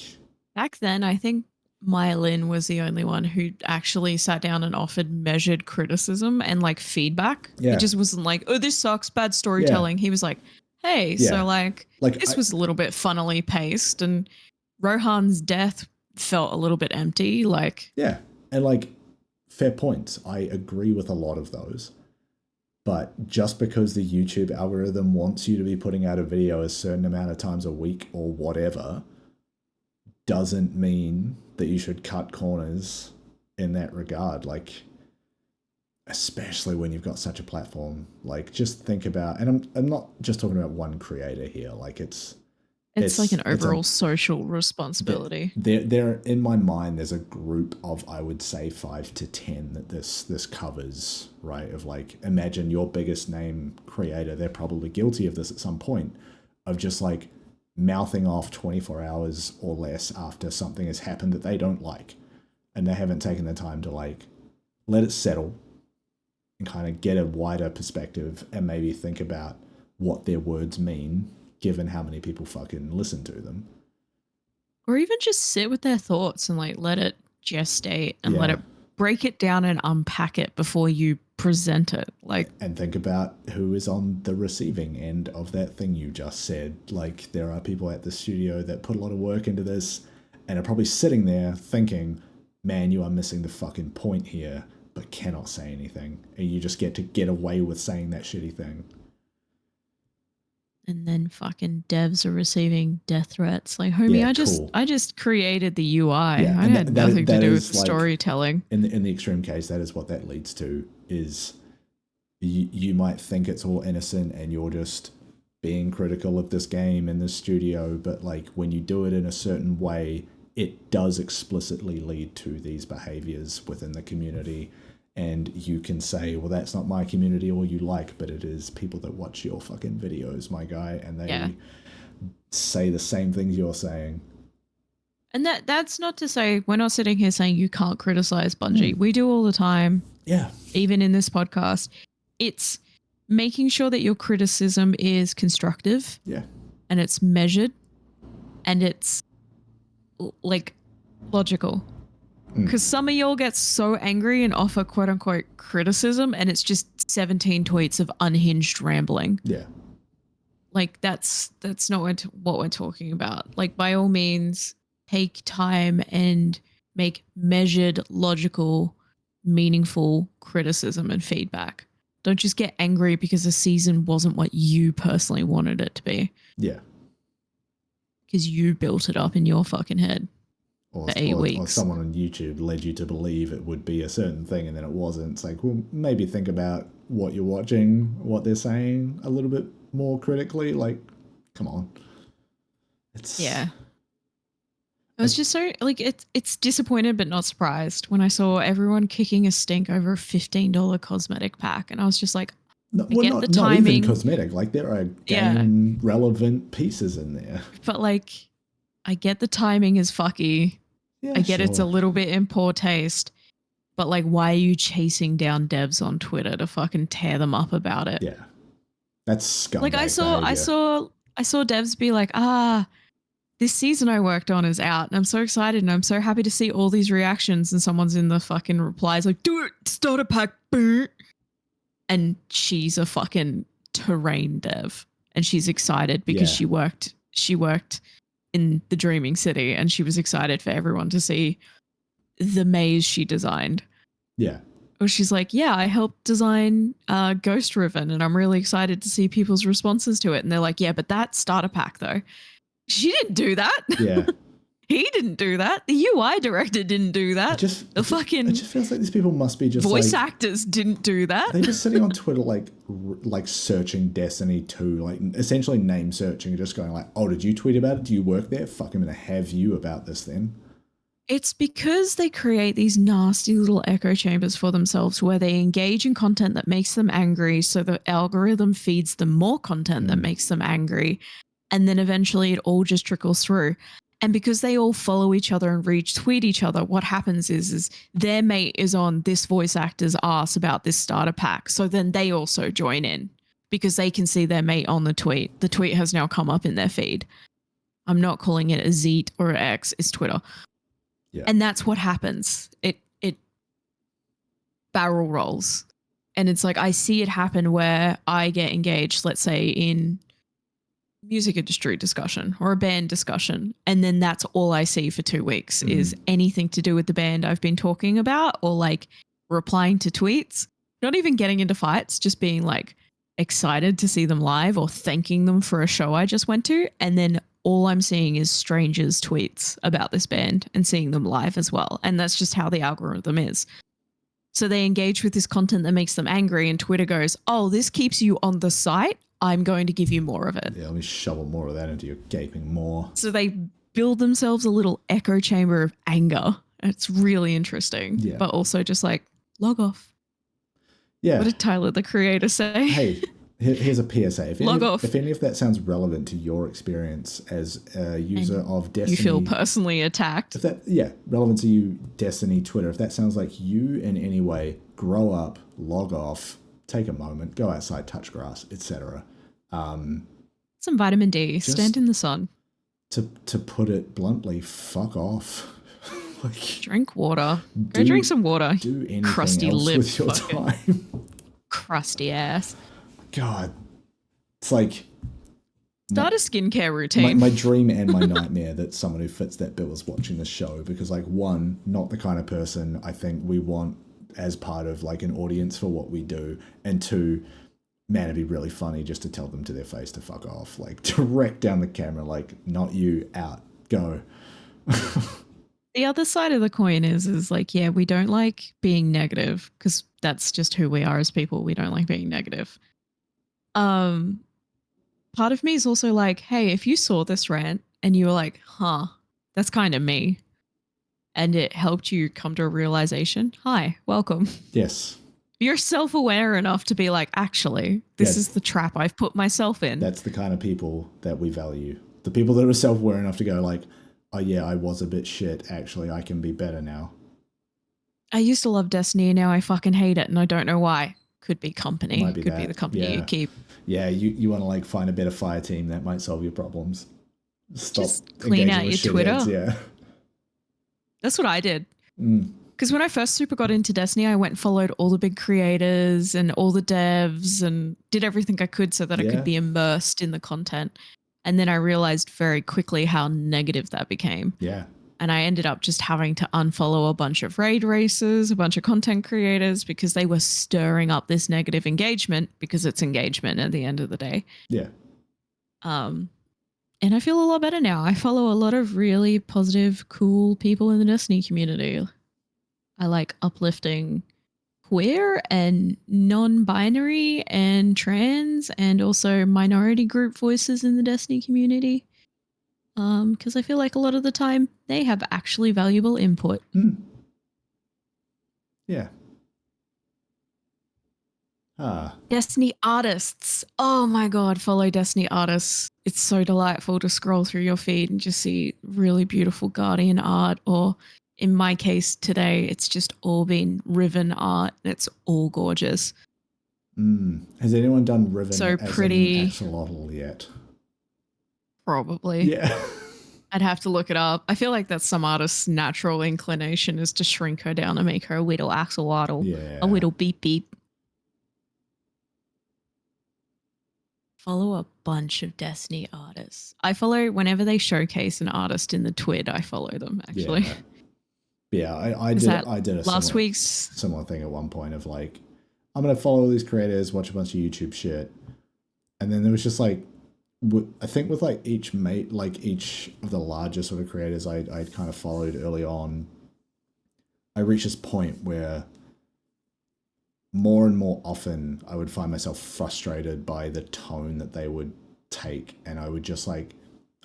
back then, I think Myelin was the only one who actually sat down and offered measured criticism and like feedback. Yeah. It just wasn't like, oh, this sucks, bad storytelling. Yeah. He was like, hey, so like this was a little bit funnily paced, and Rohan's death felt a little bit empty. Like, yeah. And like, fair points. I agree with a lot of those. But just because the YouTube algorithm wants you to be putting out a video a certain amount of times a week or whatever doesn't mean that you should cut corners in that regard. Like, especially when you've got such a platform. Like, just think about, and I'm not just talking about one creator here. Like, it's like an overall social responsibility. There, in my mind, there's a group of, I would say, 5 to 10 that this covers, right? Of like, imagine your biggest name creator. They're probably guilty of this at some point, of just like mouthing off 24 hours or less after something has happened that they don't like, and they haven't taken the time to like let it settle and kind of get a wider perspective and maybe think about what their words mean given how many people fucking listen to them. Or even just sit with their thoughts and like let it gestate and let it break it down and unpack it before you present it. Like, and think about who is on the receiving end of that thing you just said. Like, there are people at the studio that put a lot of work into this and are probably sitting there thinking, man, you are missing the fucking point here, but cannot say anything. And you just get to get away with saying that shitty thing. And then fucking devs are receiving death threats. Like, homie, I just created the UI. I had nothing to do with storytelling. In the extreme case, that is what that leads to, is you might think it's all innocent and you're just being critical of this game in this studio, but like when you do it in a certain way, it does explicitly lead to these behaviors within the community. And you can say, well, that's not my community or you like, but it is people that watch your fucking videos, my guy. And they say the same things you're saying. And that's not to say we're not sitting here saying you can't criticize Bungie. We do all the time. Yeah. Even in this podcast. It's making sure that your criticism is constructive. Yeah. And it's measured and it's like logical. Because some of y'all get so angry and offer quote unquote criticism and it's just 17 tweets of unhinged rambling. Yeah. Like that's not what we're talking about. Like by all means, take time and make measured, logical, meaningful criticism and feedback. Don't just get angry because the season wasn't what you personally wanted it to be. Yeah. Because you built it up in your fucking head. For 8 weeks. Or someone on YouTube led you to believe it would be a certain thing and then it wasn't. It's like, well, maybe think about what you're watching, what they're saying a little bit more critically. Like, come on. Yeah. I was just so, like, it's disappointed but not surprised when I saw everyone kicking a stink over a $15 cosmetic pack. And I was just like, not even cosmetic. Like, there are game-relevant pieces in there. But, like, I get the timing is fucky. Yeah, I get it's a little bit in poor taste. But, like, why are you chasing down devs on Twitter to fucking tear them up about it? Yeah. That's scumbag Like, I saw devs be like, this season I worked on is out and I'm so excited and I'm so happy to see all these reactions, and someone's in the fucking replies like, do it, start a pack, and she's a fucking terrain dev and she's excited because she worked in the Dreaming City and she was excited for everyone to see the maze she designed. Yeah. Or she's like, yeah, I helped design Ghost Riven and I'm really excited to see people's responses to it. And they're like, yeah, but that starter pack though, she didn't do that. Yeah. He didn't do that. The UI director didn't do that. It just feels like these people must be just voice actors didn't do that. They're just sitting on Twitter like searching Destiny 2, like essentially name searching, just going like, oh, did you tweet about it? Do you work there? Fuck, I'm going to have you about this then. It's because they create these nasty little echo chambers for themselves where they engage in content that makes them angry, so the algorithm feeds them more content that makes them angry. And then eventually it all just trickles through. And because they all follow each other and retweet each other, what happens is their mate is on this voice actor's ass about this starter pack. So then they also join in because they can see their mate on the tweet. The tweet has now come up in their feed. I'm not calling it a Zeet or an X, it's Twitter. Yeah. And that's what happens. It barrel rolls. And it's like I see it happen where I get engaged, let's say, in music industry discussion or a band discussion, and then that's all I see for 2 weeks is anything to do with the band I've been talking about, or like replying to tweets, not even getting into fights, just being like excited to see them live or thanking them for a show I just went to. And then all I'm seeing is strangers' tweets about this band and seeing them live as well. And that's just how the algorithm is. So they engage with this content that makes them angry, and Twitter goes, oh, this keeps you on the site. I'm going to give you more of it. Yeah, let me shovel more of that into your gaping maw. So they build themselves a little echo chamber of anger. It's really interesting. Yeah. But also just like, log off. Yeah. What did Tyler, the creator, say? Hey, here's a PSA. If any of that sounds relevant to your experience as a user of Destiny. You feel personally attacked. Relevant to you, Destiny Twitter. If that sounds like you in any way, grow up, log off. Take a moment, go outside, touch grass, etc. Some vitamin D, stand in the sun. To put it bluntly, fuck off. Drink water. Go drink some water. Do anything crusty else lip with your time. Crusty ass. God, it's like start a skincare routine. My dream and my nightmare that someone who fits that bill is watching the show, because like, one, not the kind of person I think we want as part of like an audience for what we do, and two, man, it'd be really funny just to tell them to their face to fuck off, like direct down the camera, like, not you, out, go. The other side of the coin is like, yeah, we don't like being negative because that's just who we are as people. We don't like being negative. Part of me is also like, hey, if you saw this rant and you were like, huh, that's kind of me, and it helped you come to a realization, hi, welcome. Yes. You're self-aware enough to be like, actually, this is the trap I've put myself in. That's the kind of people that we value. The people that are self-aware enough to go like, oh yeah, I was a bit shit. Actually, I can be better now. I used to love Destiny, and now I fucking hate it, and I don't know why. Could be company. Might be Could be that. the company you Yeah. keep. Yeah, you want to like find a better fire team that might solve your problems. Stop Just clean engaging out with your Twitter. shitheads. Yeah. That's what I did. Mm. Because when I first super got into Destiny, I went and followed all the big creators and all the devs and did everything I could so that I could Yeah. be immersed in the content. And then I realized very quickly how negative that became. Yeah. And I ended up just having to unfollow a bunch of raid racers, a bunch of content creators, because they were stirring up this negative engagement, because it's engagement at the end of the day. Yeah. And I feel a lot better now. I follow a lot of really positive, cool people in the Destiny community. I like uplifting queer and non-binary and trans and also minority group voices in the Destiny community. Because I feel like a lot of the time they have actually valuable input. Mm. Yeah. Ah. Destiny artists. Oh my God, follow Destiny artists. It's so delightful to scroll through your feed and just see really beautiful Guardian art. Or in my case today, it's just all been Riven art. It's all gorgeous. Has anyone done Riven So as pretty. an axolotl yet? Probably. Yeah. I'd have to look it up. I feel like that's some artist's natural inclination is to shrink her down and make her a little axolotl. Yeah. A little beep beep. Follow a bunch of Destiny artists. I follow whenever they showcase an artist in the Twid, I follow them actually. Yeah, I did a last week's similar thing at one point of like, I'm gonna follow all these creators, watch a bunch of YouTube shit, and then there was just like, I think with like each of the larger sort of creators I'd kind of followed early on, I reached this point where more and more often I would find myself frustrated by the tone that they would take, and I would just like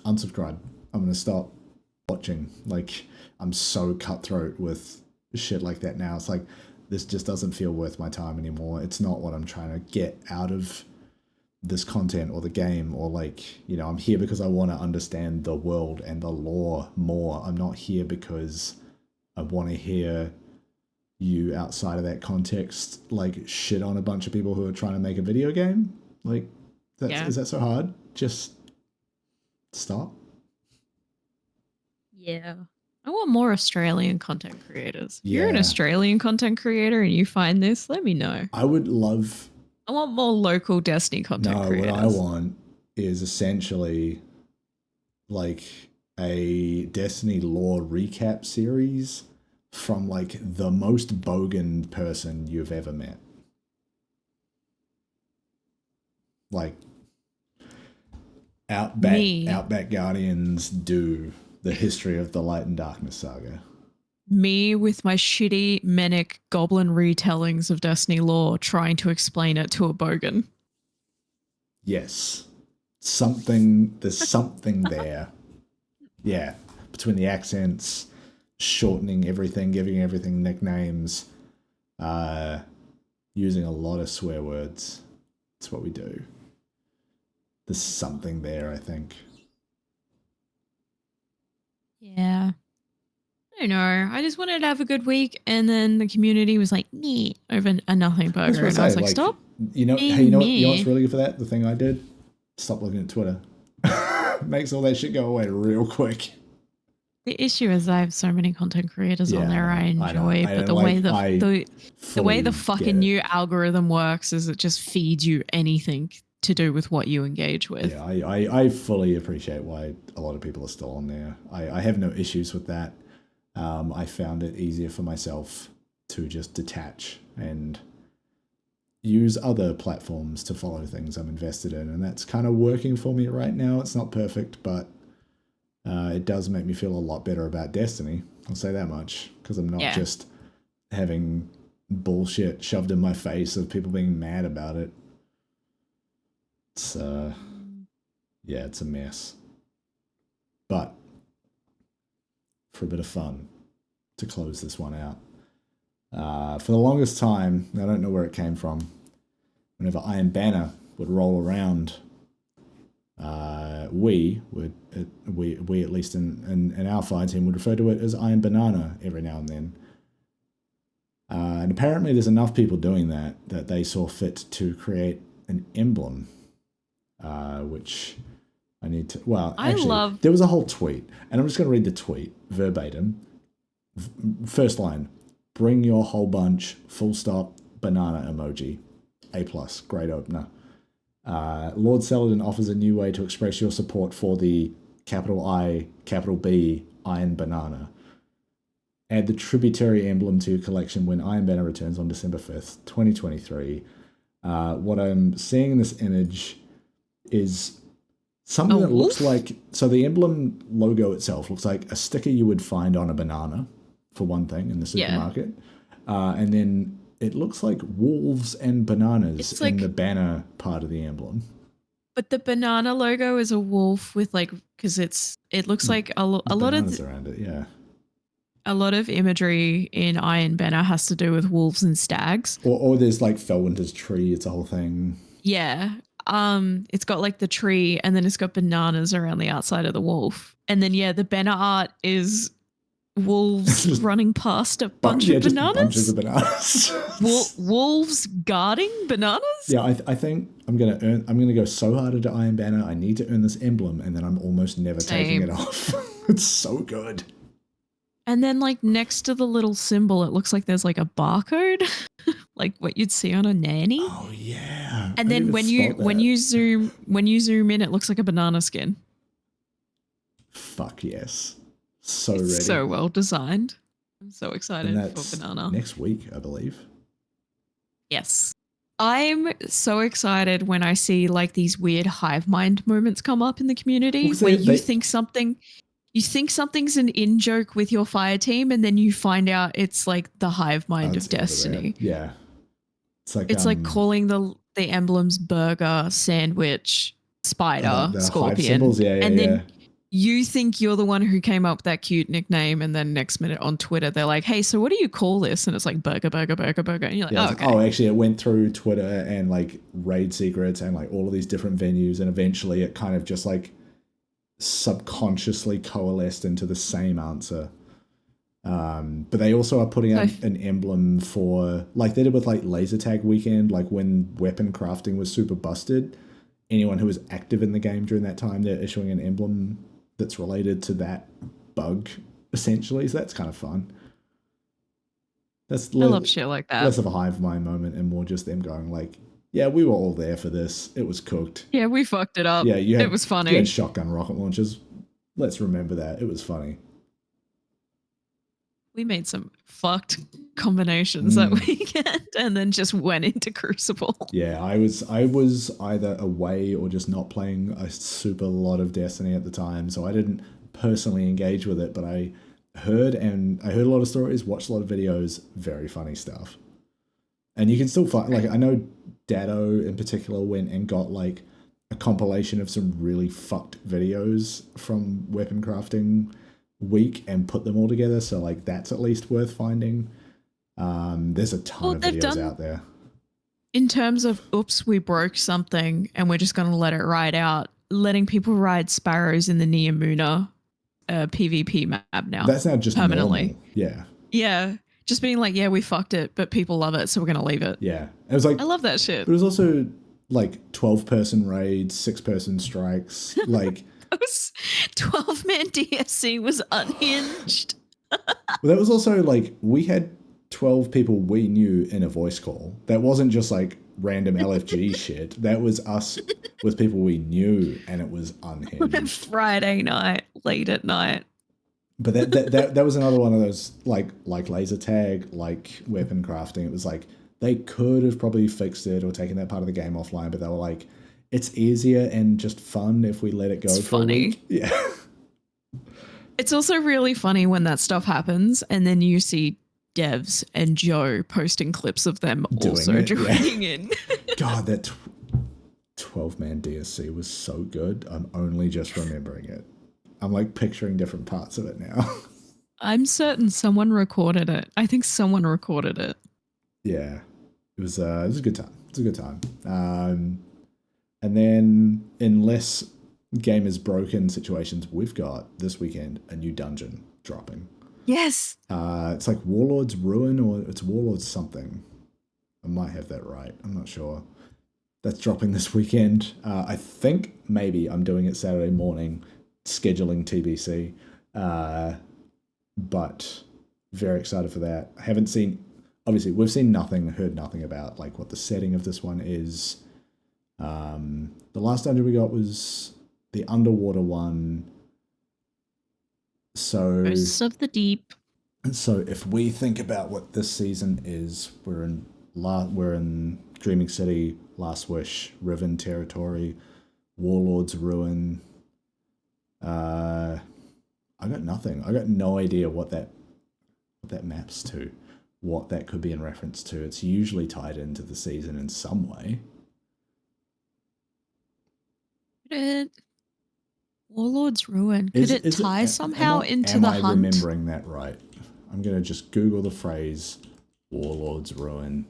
unsubscribe. I'm gonna stop watching. Like, I'm so cutthroat with shit like that now. It's like, this just doesn't feel worth my time anymore. It's not what I'm trying to get out of this content or the game, or like, you know, I'm here because I want to understand the world and the lore more. I'm not here because I want to hear you outside of that context like shit on a bunch of people who are trying to make a video game. Like, is that so hard? Just stop. Yeah. I want more Australian content creators. If you're an Yeah. Australian content creator and you find this, let me know. I would love. I want more local Destiny content creators. What I want is essentially like a Destiny lore recap series from like the most bogan person you've ever met. Like Outback Guardians do the history of the Light and Darkness saga. Me with my shitty manic goblin retellings of Destiny lore trying to explain it to a bogan. Yes. There's something there. Yeah. Between the accents, shortening everything, giving everything nicknames, using a lot of swear words. That's what we do. There's something there, I think. Yeah. I don't know. I just wanted to have a good week, and then the community was like, "Meh," over a nothing burger, and I was like, "Stop." You know what's really good for that? The thing I did? Stop looking at Twitter. Makes all that shit go away real quick. The issue is I have so many content creators on there I enjoy, but the way the fucking new algorithm works is it just feeds you anything to do with what you engage with. Yeah, I fully appreciate why a lot of people are still on there. I have no issues with that. I found it easier for myself to just detach and use other platforms to follow things I'm invested in, and that's kind of working for me right now. It's not perfect, but it does make me feel a lot better about Destiny. I'll say that much, because I'm not just having bullshit shoved in my face of people being mad about it. It's it's a mess. But for a bit of fun, to close this one out, for the longest time, I don't know where it came from, whenever Iron Banner would roll around, We at least in our fire team would refer to it as Iron Banana every now and then. And apparently there's enough people doing that they saw fit to create an emblem, which I need to. Well, actually, there was a whole tweet, and I'm just going to read the tweet verbatim. First line: "Bring your whole bunch." Full stop. Banana emoji. A+. Great opener. Lord Saladin offers a new way to express your support for the capital I, capital B, Iron Banana. Add the tributary emblem to your collection when Iron Banner returns on December 5th, 2023. What I'm seeing in this image is something that looks like... So the emblem logo itself looks like a sticker you would find on a banana, for one thing, in the supermarket. And then it looks like wolves and bananas in the banner part of the emblem. But the banana logo is a wolf with because it looks like a lot of around it, yeah. A lot of imagery in Iron Banner has to do with wolves and stags. Or there's Felwinter's tree, it's a whole thing. Yeah. It's got the tree and then it's got bananas around the outside of the wolf. And then the banner art is wolves running past a bunch of bananas. Bunches of bananas. Wolves guarding bananas? Yeah, I think I'm gonna go so hard into Iron Banner, I need to earn this emblem, and then I'm almost never taking it off. It's so good. And then next to the little symbol, it looks like there's a barcode, like what you'd see on a nanny. Oh yeah. And then when you zoom in, it looks like a banana skin. Fuck yes. So ready. So well designed. I'm so excited for banana. Next week, I believe. Yes. I'm so excited when I see these weird hive mind moments come up in the community where you think something's an in-joke with your fire team, and then you find out it's the hive mind of destiny. Yeah. It's like calling the emblems burger, sandwich, spider, the scorpion. Hive symbols, and then you think you're the one who came up with that cute nickname, and then next minute on Twitter, they're like, hey, so what do you call this? And it's like burger, burger, burger, burger. And you're like, okay. Oh, actually, it went through Twitter and raid secrets and all of these different venues, and eventually it kind of just subconsciously coalesced into the same answer. But they also are putting out an emblem for they did with laser tag weekend, when weapon crafting was super busted. Anyone who was active in the game during that time, they're issuing an emblem that's related to that bug, essentially. So that's kind of fun. I love shit like that. Less of a hive mind moment and more just them going yeah, we were all there for this. It was cooked. Yeah, we fucked it up. Yeah, it was funny. You had shotgun rocket launchers. Let's remember that. It was funny. We made some fucked combinations that weekend and then just went into Crucible. Yeah, I was either away or just not playing a super lot of Destiny at the time, so I didn't personally engage with it, but I heard a lot of stories, watched a lot of videos, very funny stuff. And you can still find, I know Dado in particular went and got a compilation of some really fucked videos from weapon crafting week and put them all together, so that's at least worth finding. There's a ton of videos out there. In terms of oops, we broke something and we're just going to let it ride out, letting people ride sparrows in the Neomuna PvP map now. That's now just permanently normal. Yeah, just being yeah, we fucked it, but people love it, so we're going to leave it. Yeah, it was I love that shit. But it was also 12-person raids, 6-person strikes, Those 12-man DSC was unhinged. Well, that was also we had 12 people we knew in a voice call. That wasn't just random LFG shit. That was us with people we knew, and it was unhinged. Friday night, late at night. But that was another one of those like laser tag, weapon crafting. It was they could have probably fixed it or taken that part of the game offline, but they were it's easier and just fun if we let it go for a week. Yeah. It's also really funny when that stuff happens and then you see devs and Joe posting clips of them joining in. God, that 12-man DSC was so good. I'm only just remembering it. I'm picturing different parts of it now. I'm certain someone recorded it. I think someone recorded it. Yeah. It was a good time. It was a good time. And then in less game is broken situations, we've got this weekend a new dungeon dropping. Yes. It's like Warlord's Ruin, or it's Warlord's something. I might have that right. I'm not sure. That's dropping this weekend. I think maybe I'm doing it Saturday morning, scheduling TBC. But very excited for that. I haven't seen, obviously, we've seen nothing, heard nothing about like what the setting of this one is. The last dungeon we got was the underwater one. So Ghosts of the Deep. So if we think about what this season is, we're in Dreaming City, Last Wish, Riven territory, Warlord's Ruin. I got nothing. I got no idea what that maps to, what that could be in reference to. It's usually tied into the season in some way. Warlord's Ruin. Could it tie somehow into the hunt? Am I remembering that right? I'm going to just Google the phrase Warlord's Ruin,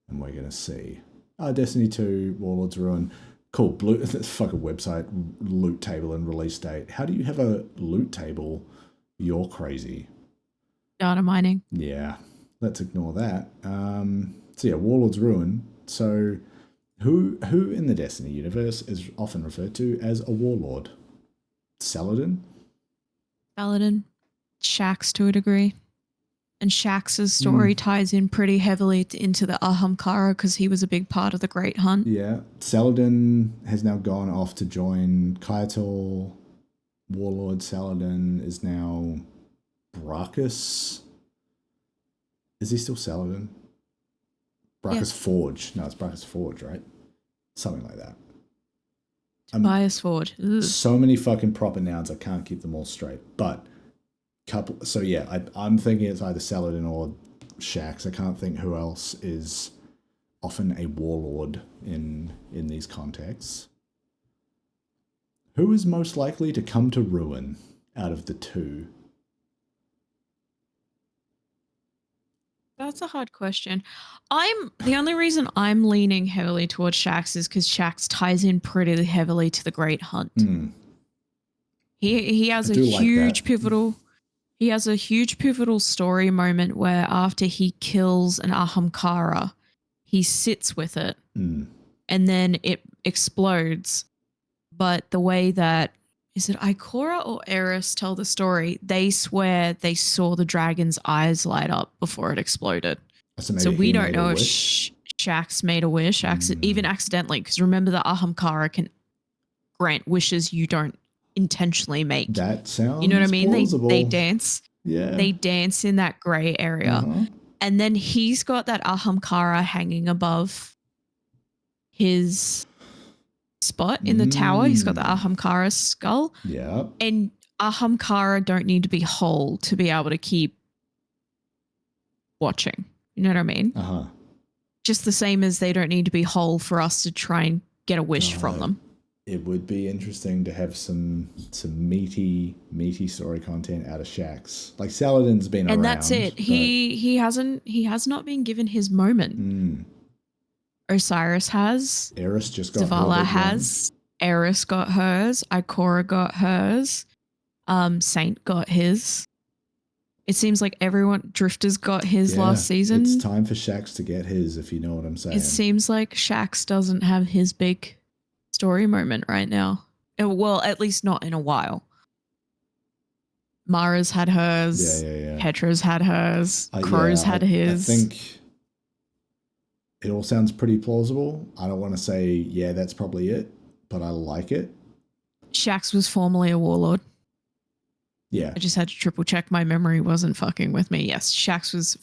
and we're going to see. Destiny 2, Warlord's Ruin. Cool. Blue, fucking website, loot table and release date. How do you have a loot table? You're crazy. Data mining. Yeah, let's ignore that. So yeah, Warlord's Ruin. So who in the Destiny universe is often referred to as a warlord? Saladin? Saladin. Shax to a degree. And Shax's story ties in pretty heavily into the Ahamkara because he was a big part of the Great Hunt. Yeah. Saladin has now gone off to join Kaitor. Warlord Saladin is now Brachus. Is he still Saladin? Brachus Forge. No, it's Brachus Forge, right? Something like that. Tobias Forge. So many fucking proper nouns, I can't keep them all straight. But so yeah, I'm thinking it's either Saladin or Shax. I can't think who else is often a warlord in these contexts. Who is most likely to come to ruin out of the two? That's a hard question. The only reason I'm leaning heavily towards Shax is because Shax ties in pretty heavily to the Great Hunt. He has a huge pivotal. He has a huge pivotal story moment where after he kills an ahamkara, he sits with it and then it explodes. But the way that, is it Ikora or Eris tell the story, they swear they saw the dragon's eyes light up before it exploded. So we don't know if Shax made a wish, even accidentally, because remember the ahamkara can grant wishes you don't intentionally make. That sounds, you know what I mean? plausible. They dance. Yeah. They dance in that gray area. And then he's got that ahamkara hanging above his spot in the tower. He's got the ahamkara skull. Yeah. And ahamkara don't need to be whole to be able to keep watching. You know what I mean? Just the same as they don't need to be whole for us to try and get a wish from them. It would be interesting to have some meaty story content out of Shax. Like Saladin's been around. And that's it. He has not been given his moment. Osiris has. Eris just got Zavala has. Eris got hers. Ikora got hers. Saint got his. It seems like everyone, Drifter's got his last season. It's time for Shax to get his, if you know what I'm saying. It seems like Shax doesn't have his big story moment right now. Well, at least not in a while. Mara's had hers. Petra's had hers. Crow's had his. I think it all sounds pretty plausible. I don't want to say, yeah, that's probably it, but I like it. Shax was formerly a warlord. Yeah. I just had to triple check my memory wasn't fucking with me. Yes, Shax was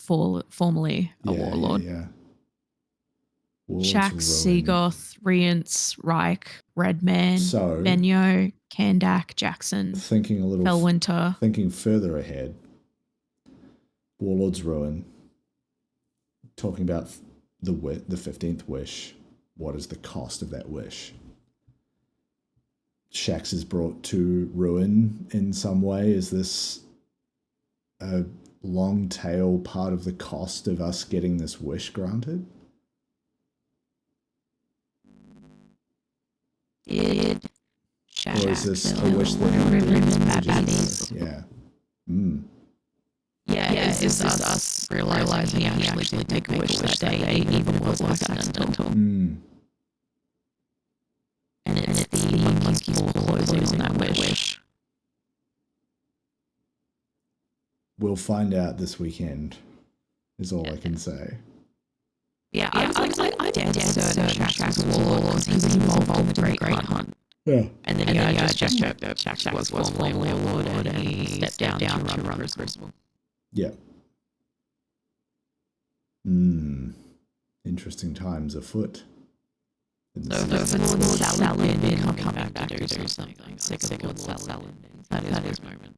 formerly a warlord. Yeah. Shax, Seagoth, Rience, Reich, Redman, Benyo, Kandak, Jackson. Thinking a little Felwinter. Thinking further ahead. Warlord's Ruin. Talking about the 15th wish. What is the cost of that wish? Shax is brought to ruin in some way. Is this a long tail part of the cost of us getting this wish granted? Did Or is this a wish that baddies? Yeah. Yeah, is this us realizing he actually did make a wish that day, even if it was accidental? And it's the monkey's closing on that wish. We'll find out this weekend, is all I can say. Yeah, I dare certain Shax's warlord because he was involved in the Great Hunt. Yeah. And then I just checked that Shax was formerly a lord and he stepped down to run the crucible. Yeah. Interesting times afoot. So Lord Saladin coming back to do something. Sick of Lord Saladin at his moment.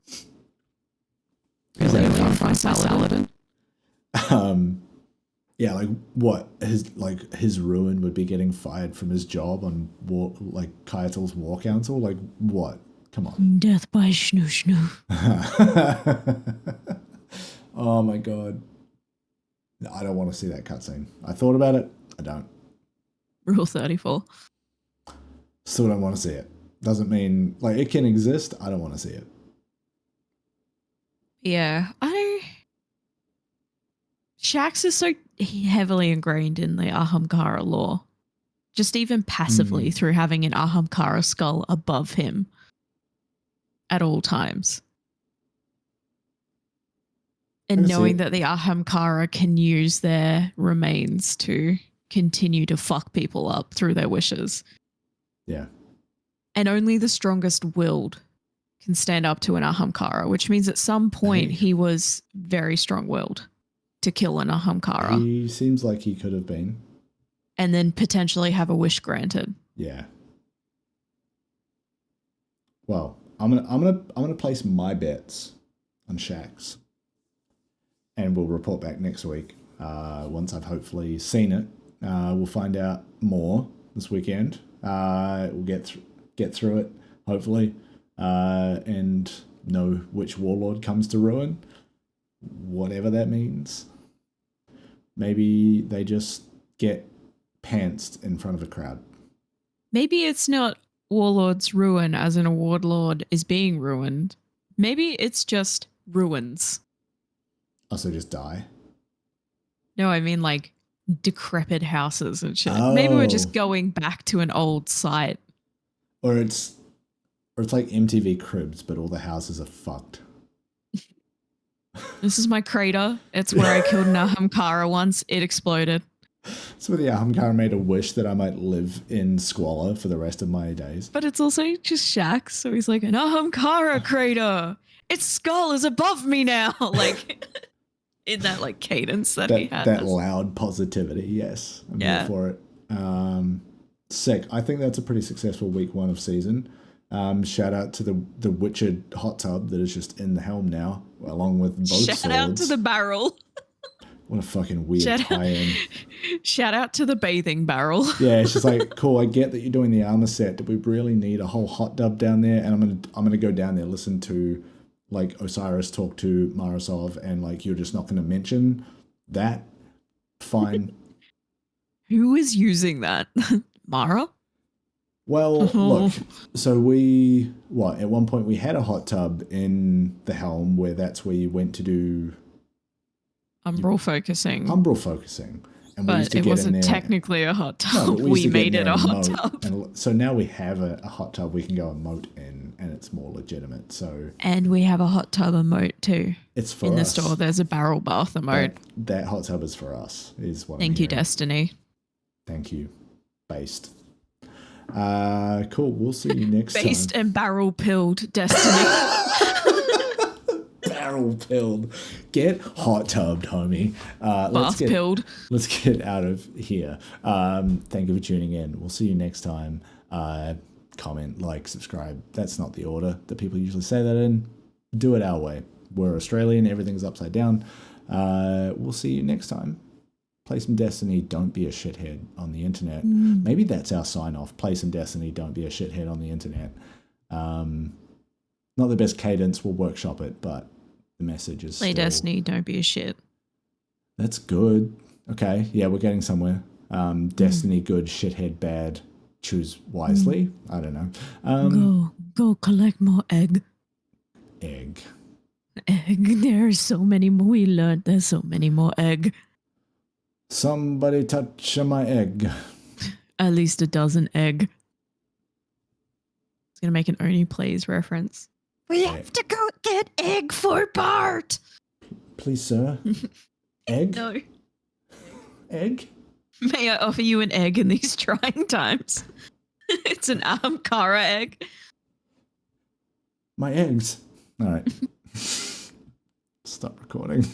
Really from Saladin? Yeah, like what his ruin would be getting fired from his job on Kyatil's war council. Like what? Come on. Death by Schnoo Schnoo. Oh my god. I don't want to see that cutscene. I thought about it. I don't. Rule 34. Still don't want to see it. Doesn't mean like it can exist. I don't want to see it. Yeah, Shax is so heavily ingrained in the ahamkara law, just even passively through having an ahamkara skull above him at all times. And knowing that the ahamkara can use their remains to continue to fuck people up through their wishes. Yeah. And only the strongest willed can stand up to an ahamkara, which means at some point he was very strong-willed to kill an ahamkara. He seems like he could have been. And then potentially have a wish granted. Yeah. Well, I'm gonna place my bets on Shax. And we'll report back next week. Once I've hopefully seen it. We'll find out more this weekend. We'll get through it, hopefully. And know which warlord comes to ruin. Whatever that means. Maybe they just get pantsed in front of a crowd. Maybe it's not warlord's ruin as in a warlord is being ruined. Maybe it's just ruins. Also just die? No, I mean like decrepit houses and shit. Oh. Maybe we're just going back to an old site. Or it's like MTV Cribs, but all the houses are fucked. This is my crater. It's where I killed an ahamkara once. It exploded. It's where the ahamkara made a wish that I might live in squalor for the rest of my days. But it's also just Shax. So he's like, an ahamkara crater. Its skull is above me now. Like in that like cadence that he had. That loud positivity. Yes. I'm here for it. Sick. I think that's a pretty successful week 1 of season. Shout out to the Witcher hot tub that is just in the helm now, along with both swords. Shout out to the barrel. What a fucking weird tie-in. Shout out to the bathing barrel. Yeah, it's just like, cool, I get that you're doing the armor set. Do we really need a whole hot tub down there? And I'm gonna go down there, listen to like Osiris talk to Marasov, and like you're just not gonna mention that. Fine. Who is using that? Mara? Well, look, so at one point we had a hot tub in the helm where that's where you went to do Umbral focusing. And but it wasn't technically a hot tub. No, we made it a hot tub. And so now we have a hot tub we can go emote in, and it's more legitimate. So and we have a hot tub emote too. It's for in us. the store. There's a barrel bath emote. That hot tub is for us. Is what. Thank you, Destiny. Thank you, Based. Cool. We'll see you next time. Based and barrel pilled Destiny. Barrel pilled. Get hot tubbed, homie. Let's get out of here. Thank you for tuning in. We'll see you next time. Comment, like, subscribe. That's not the order that people usually say that in. Do it our way. We're Australian. Everything's upside down. We'll see you next time. Play some Destiny. Don't be a shithead on the internet. Maybe that's our sign off. Play some Destiny. Don't be a shithead on the internet. Not the best cadence. We'll workshop it, but the message is Play Destiny. Don't be a shit. That's good. Okay. Yeah, we're getting somewhere. Destiny good, shithead bad. choose wisely. I don't know. Go collect more egg. Egg. There's so many more. We learned there's so many more egg. Somebody touch my egg. At least a dozen egg. It's gonna make an Only Plays reference. We have to go get egg for Bart. Please, sir. Egg? No. Egg? May I offer you an egg in these trying times? It's an ahamkara egg. My eggs. All right. Stop recording.